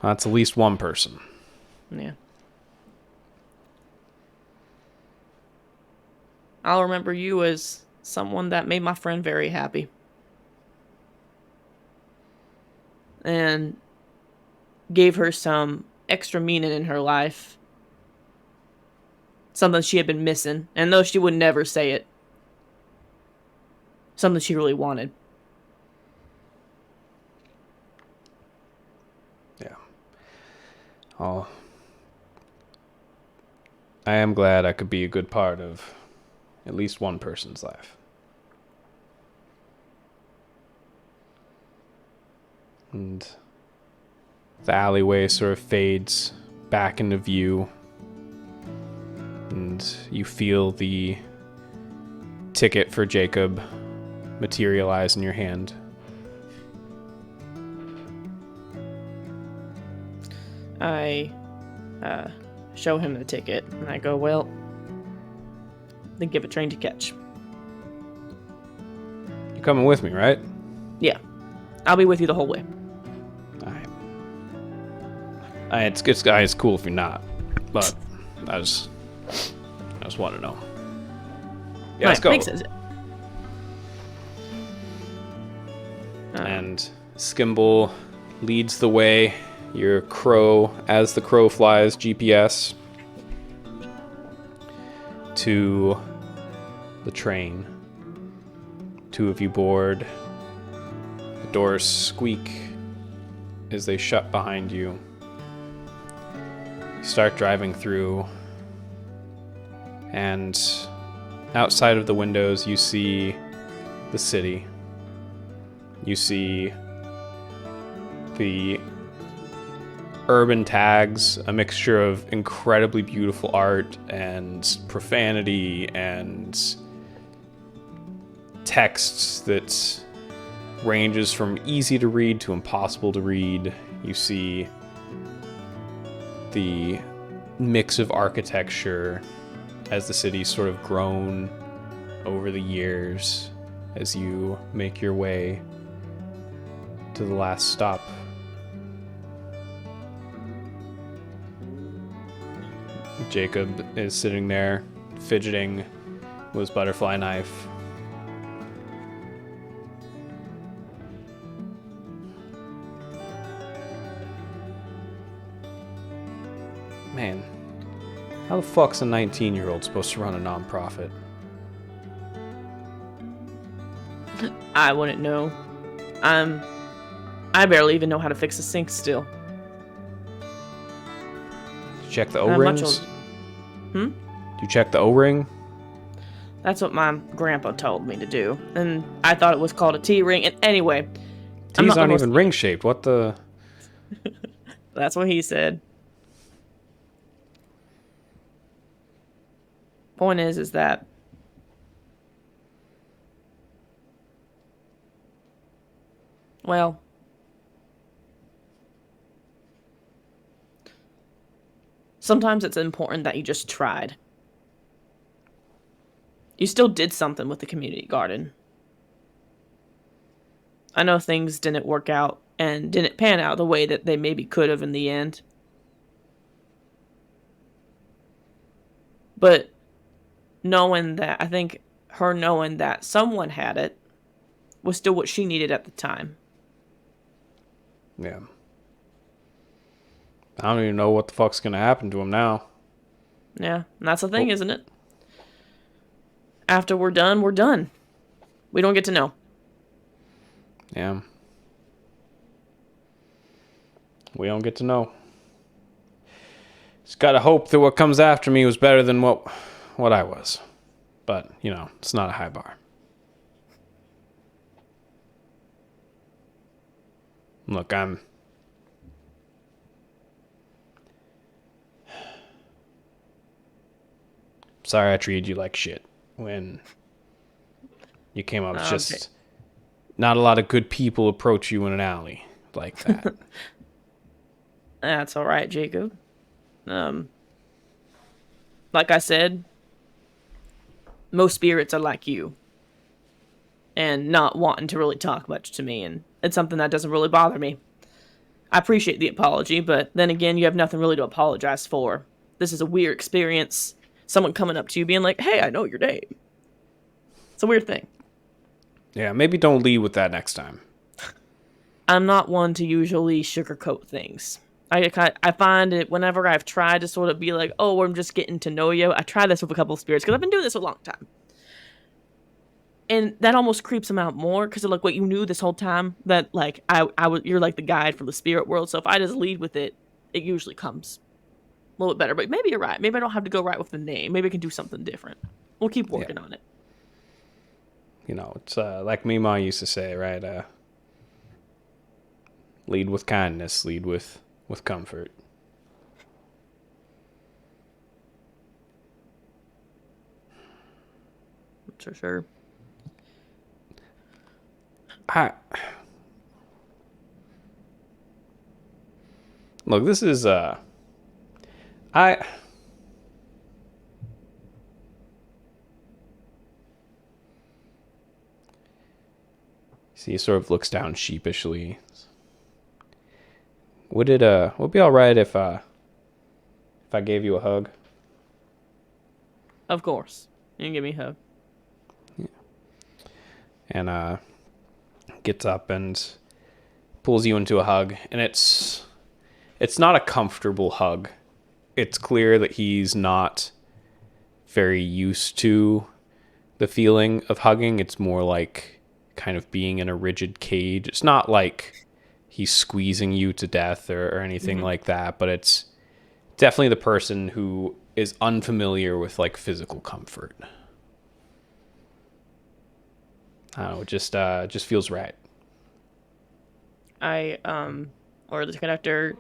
That's at least one person. Yeah. I'll remember you as someone that made my friend very happy. And gave her some extra meaning in her life. Something she had been missing. And though she would never say it, something she really wanted. Yeah. I am glad I could be a good part of at least one person's life. And the alleyway sort of fades back into view. And you feel the ticket for Jacob materialize in your hand. I show him the ticket, and I go, well, then give a train to catch. You're coming with me, right? Yeah. I'll be with you the whole way. Alright. It's cool if you're not, but I just want to know. Yeah, let's go. Makes sense. And Skimble leads the way. Your crow, as the crow flies, GPS to the train. Two of you board. The doors squeak as they shut behind you. You start driving through, and outside of the windows you see the city. You see the urban tags, a mixture of incredibly beautiful art and profanity and texts that ranges from easy to read to impossible to read. You see the mix of architecture as the city's sort of grown over the years as you make your way to the last stop. Jacob is sitting there, fidgeting with his butterfly knife. Man, how the fuck's a 19-year-old supposed to run a nonprofit? I wouldn't know. I barely even know how to fix a sink still. Did you check the O-rings? Did you check the O-ring? That's what my grandpa told me to do. And I thought it was called a T-ring. And anyway, T's aren't even ring-shaped. What the... That's what he said. Point is that well, sometimes it's important that you just tried. You still did something with the community garden. I know things didn't work out and didn't pan out the way that they maybe could have in the end. But knowing that, I think her knowing that someone had it was still what she needed at the time. Yeah. I don't even know what the fuck's gonna happen to him now. Yeah, and that's the thing, isn't it? After we're done, we're done. We don't get to know. Yeah. We don't get to know. Just gotta hope that what comes after me was better than what I was. But, it's not a high bar. Look, I'm sorry I treated you like shit when you came up. It's just not a lot of good people approach you in an alley like that. That's all right, Jacob. Like I said, most spirits are like you and not wanting to really talk much to me, and it's something that doesn't really bother me. I appreciate the apology, but then again, you have nothing really to apologize for. This is a weird experience. Someone coming up to you being like, hey, I know your name. It's a weird thing. Yeah, maybe don't lead with that next time. I'm not one to usually sugarcoat things. I find it whenever I've tried to sort of be like, oh, I'm just getting to know you. I try this with a couple of spirits because I've been doing this a long time. And that almost creeps them out more because they're like, what, you knew this whole time that like you're like the guide from the spirit world. So if I just lead with it, it usually comes a little bit better. But maybe you're right. Maybe I don't have to go right with the name. Maybe I can do something different. We'll keep working on it. It's like me ma used to say, right? Lead with kindness, lead with comfort. For sure. Look, this is see, he sort of looks down sheepishly. Would it be all right if I gave you a hug? Of course. You can give me a hug. Yeah. And gets up and pulls you into a hug, and it's not a comfortable hug. It's clear that he's not very used to the feeling of hugging. It's more like kind of being in a rigid cage. It's not like he's squeezing you to death or anything like that, but it's definitely the person who is unfamiliar with like physical comfort. I don't know, it just feels right. Or the conductor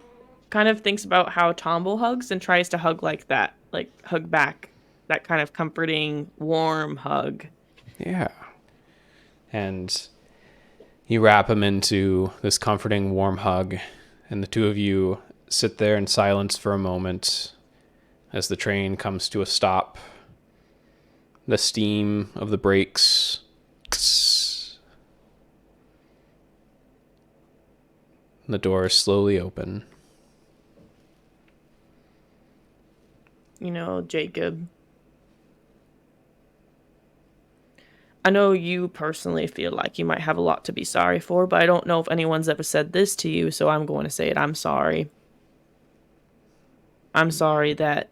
kind of thinks about how Tombo hugs and tries to hug like that, like hug back, that kind of comforting, warm hug. Yeah. And you wrap him into this comforting, warm hug, and the two of you sit there in silence for a moment as the train comes to a stop. The steam of the brakes. The doors slowly open. Jacob, I know you personally feel like you might have a lot to be sorry for, but I don't know if anyone's ever said this to you, so I'm going to say it. I'm sorry. I'm sorry that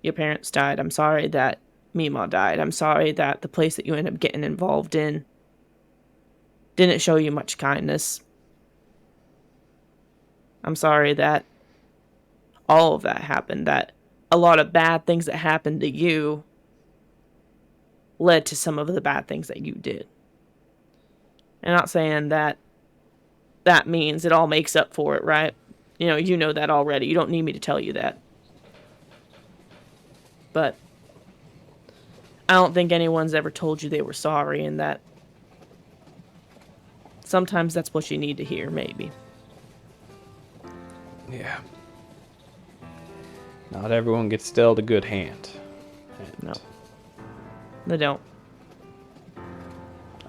your parents died. I'm sorry that Mima died. I'm sorry that the place that you ended up getting involved in didn't show you much kindness. I'm sorry that all of that happened, that a lot of bad things that happened to you led to some of the bad things that you did. I'm not saying that means it all makes up for it, right? You know that already. You don't need me to tell you that. But I don't think anyone's ever told you they were sorry, and that sometimes that's what you need to hear, maybe. Yeah. Not everyone gets dealt a good hand. No. They don't.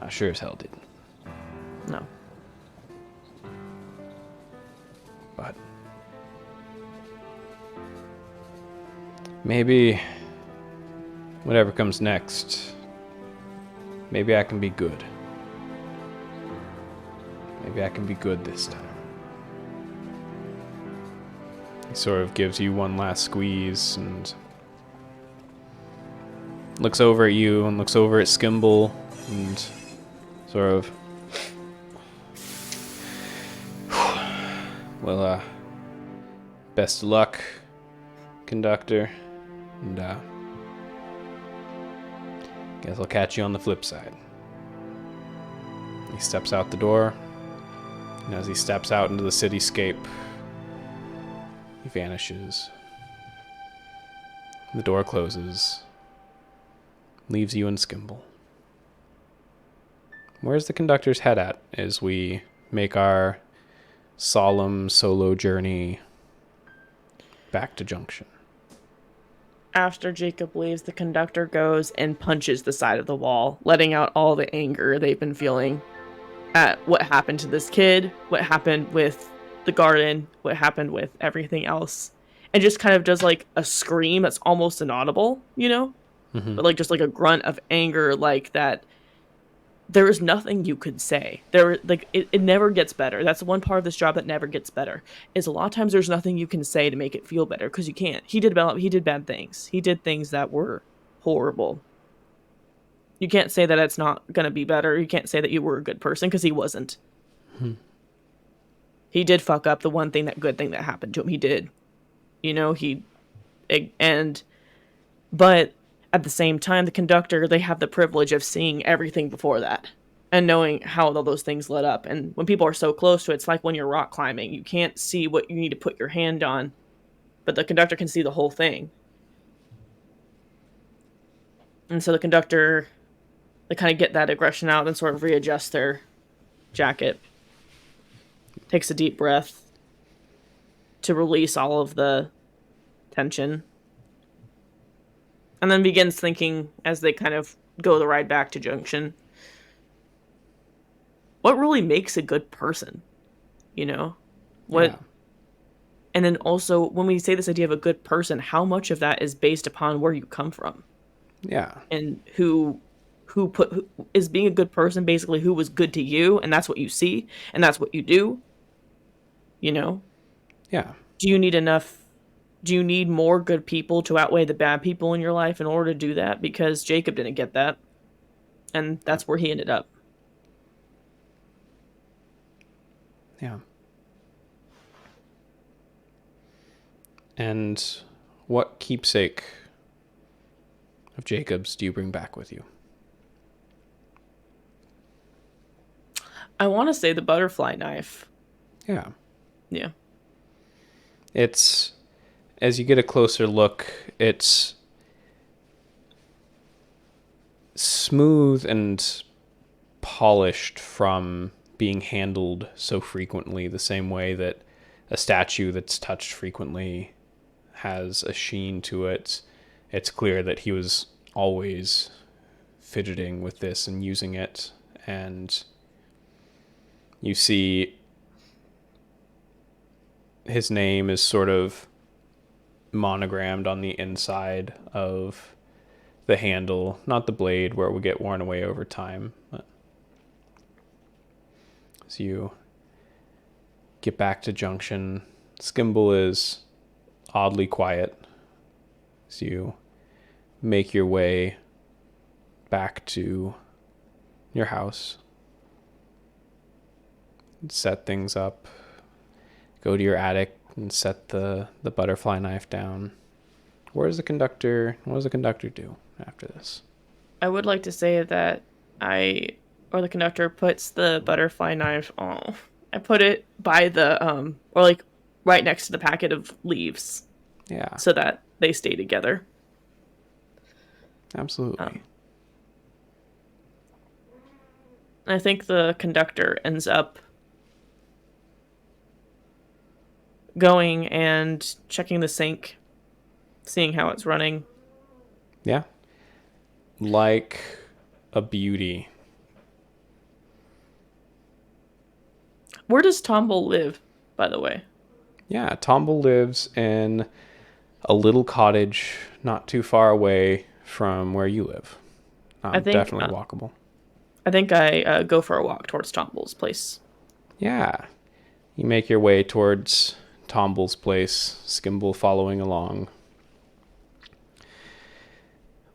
I sure as hell didn't. No. But maybe whatever comes next, maybe I can be good. Maybe I can be good this time. He sort of gives you one last squeeze and looks over at you and looks over at Skimble and sort of, well, best of luck, conductor, and guess I'll catch you on the flip side. He steps out the door, and as he steps out into the cityscape, he vanishes. The door closes, leaves you and Skimble. Where's the conductor's head at as we make our solemn solo journey back to Junction? After Jacob leaves, the conductor goes and punches the side of the wall, letting out all the anger they've been feeling at what happened to this kid, what happened with the garden, what happened with everything else. And just kind of does like a scream that's almost inaudible, you know? Mm-hmm. But like just like a grunt of anger, like that there is nothing you could say. It never gets better. That's the one part of this job that never gets better. Is a lot of times there's nothing you can say to make it feel better because you can't. He did bad things. He did things that were horrible. You can't say that it's not gonna be better. You can't say that you were a good person because he wasn't. Hmm. He did fuck up the one thing, that good thing that happened to him. He did. You know, but at the same time, the conductor, they have the privilege of seeing everything before that and knowing how all those things led up. And when people are so close to it, it's like when you're rock climbing. You can't see what you need to put your hand on, but the conductor can see the whole thing. And so the conductor, they kind of get that aggression out and sort of readjust their jacket. Takes a deep breath to release all of the tension. And then begins thinking, as they kind of go the ride back to Junction, what really makes a good person? You know? What? Yeah. And then also, when we say this idea of a good person, how much of that is based upon where you come from? Yeah. And who is being a good person, basically who was good to you, and that's what you see, and that's what you do. You know? Yeah. Do you need more good people to outweigh the bad people in your life in order to do that? Because Jacob didn't get that. And that's where he ended up. Yeah. And what keepsake of Jacob's do you bring back with you? I want to say the butterfly knife. Yeah. Yeah. It's, as you get a closer look, it's smooth and polished from being handled so frequently, the same way that a statue that's touched frequently has a sheen to it. It's clear that he was always fidgeting with this and using it, and you see his name is sort of monogrammed on the inside of the handle, not the blade where it would get worn away over time. But as you get back to Junction, Skimble is oddly quiet as you make your way back to your house, set things up, go to your attic and set the butterfly knife down. What does the conductor do after this? I would like to say that the conductor puts the butterfly knife I put it by the or like right next to the packet of leaves. Yeah. So that they stay together. Absolutely. I think the conductor ends up going and checking the sink, seeing how it's running. Yeah. Like a beauty. Where does Tomble live, by the way? Yeah, Tomble lives in a little cottage not too far away from where you live. I think Definitely walkable. I think I go for a walk towards Tomball's place. Yeah. You make your way towards Tomball's place, Skimble following along.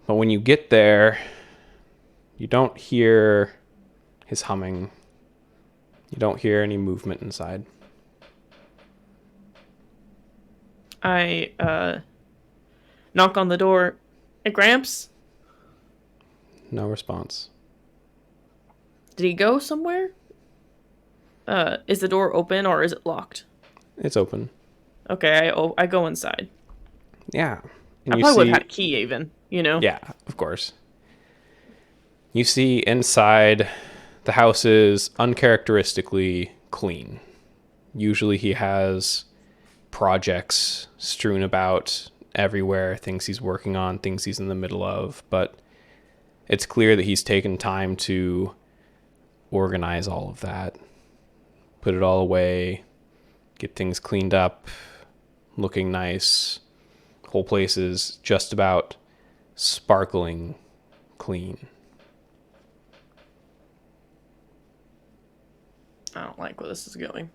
But when you get there, you don't hear his humming. You don't hear any movement inside. I knock on the door. Hey, Gramps? No response. Did he go somewhere? Is the door open or is it locked? It's open. Okay, I go inside. Yeah. And I probably would have had a key even, you know? Yeah, of course. You see inside, the house is uncharacteristically clean. Usually he has projects strewn about everywhere, things he's working on, things he's in the middle of, but it's clear that he's taken time to organize all of that, put it all away, get things cleaned up, looking nice. Whole place is just about sparkling clean. I don't like where this is going.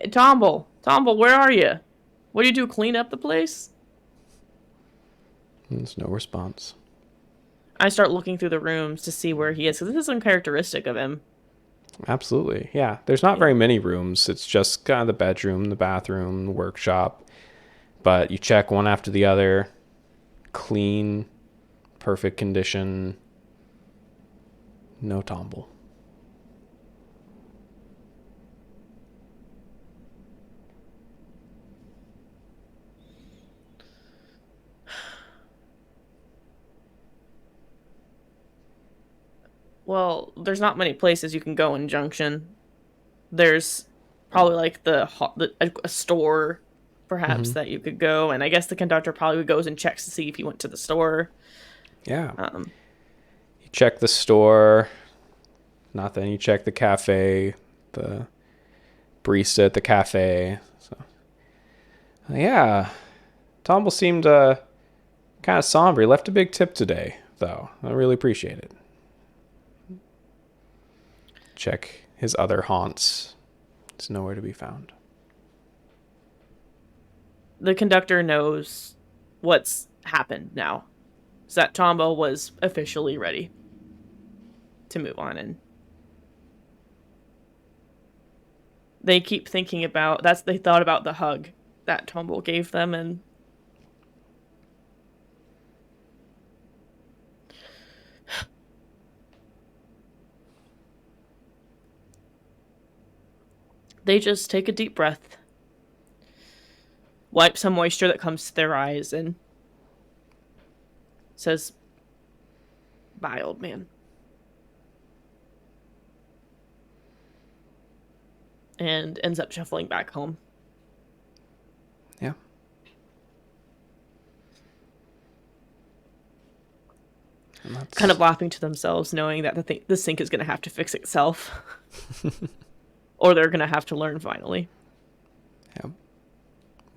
Tomble, where are you? What do you do? Clean up the place? There's no response. I start looking through the rooms to see where he is, because this is uncharacteristic of him. Absolutely, yeah. There's not very many rooms. It's just kind of the bedroom, the bathroom, the workshop. But you check one after the other. Clean, perfect condition. No Tomble. Well, there's not many places you can go in Junction. There's probably like a store, perhaps, that you could go, and I guess the conductor probably goes and checks to see if you went to the store. Yeah. You check the store. Nothing. You check the cafe, the barista at the cafe. So, yeah. Tomble seemed kind of somber. He left a big tip today, though. I really appreciate it. Check his other haunts. It's nowhere to be found. The conductor knows what's happened now. So that Tombo was officially ready to move on, and they keep thinking about they thought about the hug that Tombo gave them, and they just take a deep breath, wipe some moisture that comes to their eyes, and says, "Bye, old man." And ends up shuffling back home. Yeah. Kind of laughing to themselves, knowing that the sink is going to have to fix itself. Or they're going to have to learn finally. Yeah.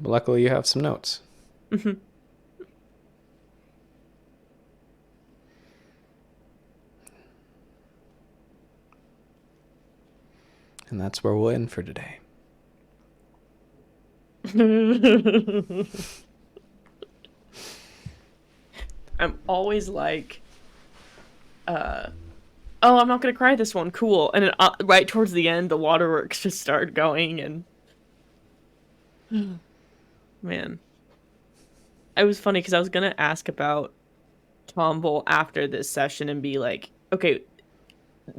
But luckily you have some notes. Mm-hmm. And that's where we'll end for today. I'm always like, oh, I'm not going to cry this one. Cool. And then right towards the end, the waterworks just start going, and man. It was funny because I was going to ask about Tomble after this session and be like, okay,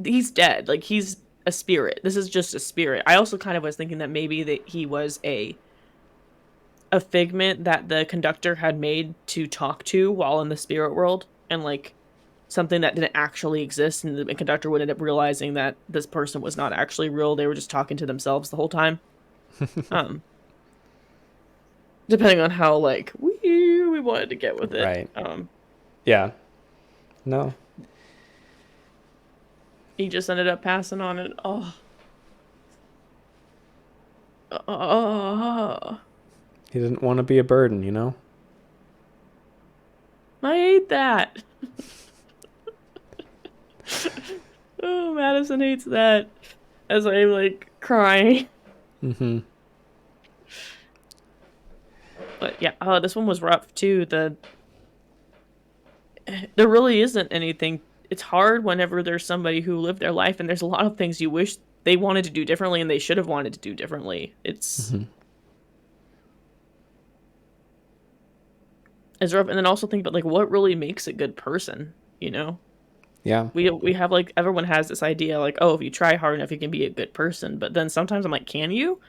he's dead. Like, he's a spirit. This is just a spirit. I also kind of was thinking that maybe that he was a figment that the conductor had made to talk to while in the spirit world, and like something that didn't actually exist, and the conductor would end up realizing that this person was not actually real. They were just talking to themselves the whole time. Depending on how like we wanted to get with it. Right. Yeah. No. He just ended up passing on it. Oh. Oh, He didn't want to be a burden, you know? I hate that. Oh, Madison hates that. As I'm like crying. Mm-hmm. But yeah, this one was rough too. There really isn't anything. It's hard whenever there's somebody who lived their life and there's a lot of things you wish they wanted to do differently and they should have wanted to do differently. It's rough. And then also think about like what really makes a good person, you know? Yeah. We have like everyone has this idea like, oh, if you try hard enough you can be a good person. But then sometimes I'm like, can you?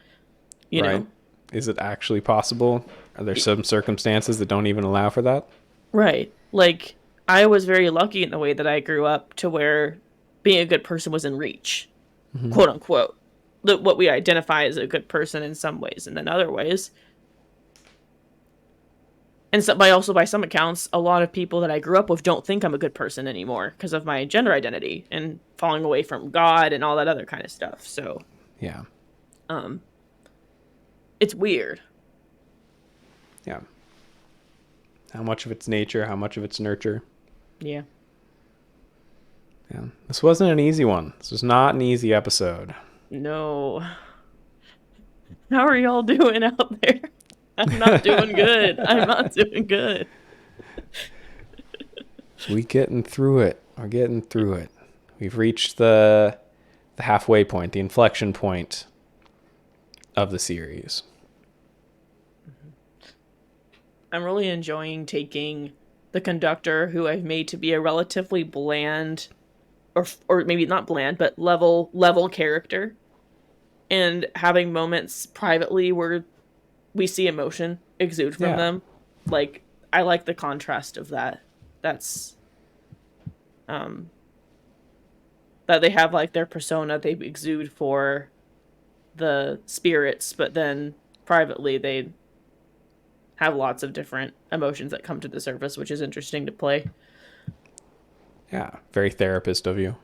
You right. know? Is it actually possible? Are there some circumstances that don't even allow for that? Right. Like, I was very lucky in the way that I grew up to where being a good person was in reach, quote unquote. What we identify as a good person in some ways, and then other ways. And so, by some accounts, a lot of people that I grew up with don't think I'm a good person anymore because of my gender identity and falling away from God and all that other kind of stuff. So, yeah. It's weird. Yeah. How much of it's nature, how much of it's nurture. Yeah. Yeah. This wasn't an easy one. This was not an easy episode. No. How are y'all doing out there? I'm not doing good. I'm not doing good. We're getting through it. We're getting through it. We've reached the halfway point, the inflection point of the series. I'm really enjoying taking the conductor, who I've made to be a relatively bland, or maybe not bland, but level character, and having moments privately where we see emotion exude from them. Like, I like the contrast of that. That's that they have like their persona they exude for the spirits, but then privately they have lots of different emotions that come to the surface, which is interesting to play. Yeah, very therapist of you.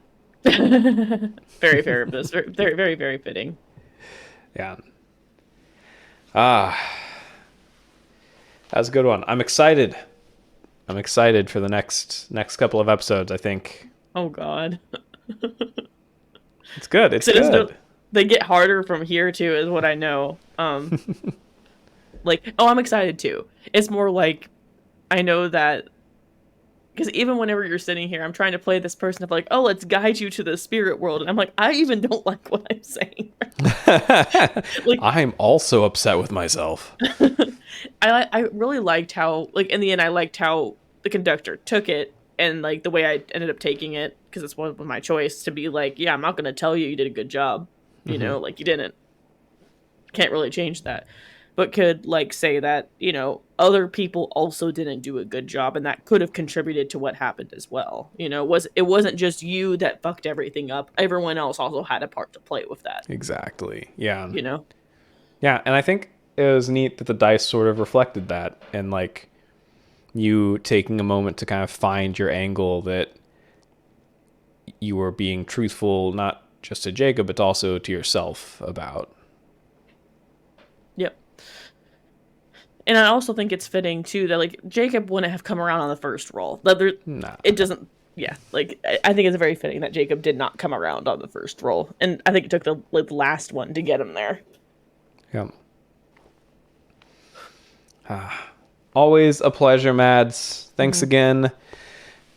Very therapist. Very, very, very fitting. Yeah. That was a good one. I'm excited. I'm excited for the next couple of episodes, I think. Oh, God. It's good. It's good. They get harder from here, too, is what I know. Like, oh, I'm excited, too. It's more like, I know that, because even whenever you're sitting here, I'm trying to play this person of like, oh, let's guide you to the spirit world. And I'm like, I even don't like what I'm saying. Like, I'm also upset with myself. I really liked how, like, in the end, I liked how the conductor took it and, like, the way I ended up taking it, because it's one of my choice to be like, yeah, I'm not going to tell you did a good job. You know, like, you didn't. Can't really change that. But could, like, say that, you know, other people also didn't do a good job, and that could have contributed to what happened as well. You know, it wasn't just you that fucked everything up. Everyone else also had a part to play with that. Exactly. Yeah. You know? Yeah, and I think it was neat that the dice sort of reflected that, and, like, you taking a moment to kind of find your angle that you were being truthful, not just to Jacob, but also to yourself about. Yep. And I also think it's fitting, too, that, like, Jacob wouldn't have come around on the first roll. Nah. It doesn't... Yeah, like, I think it's very fitting that Jacob did not come around on the first roll. And I think it took the last one to get him there. Yep. Always a pleasure, Mads. Thanks again.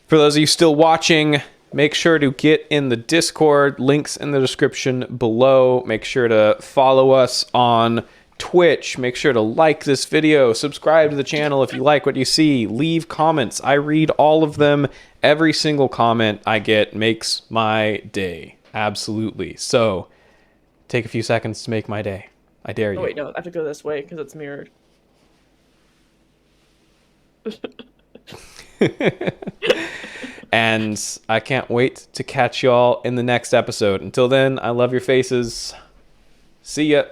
For those of you still watching, make sure to get in the Discord. Links in the description below. Make sure to follow us on Twitch. Make sure to like this video. Subscribe to the channel if you like what you see. Leave comments. I read all of them. Every single comment I get makes my day. Absolutely. So, take a few seconds to make my day. I dare you. Oh, wait, no, I have to go this way because it's mirrored. And I can't wait to catch y'all in the next episode. Until then, I love your faces. See ya.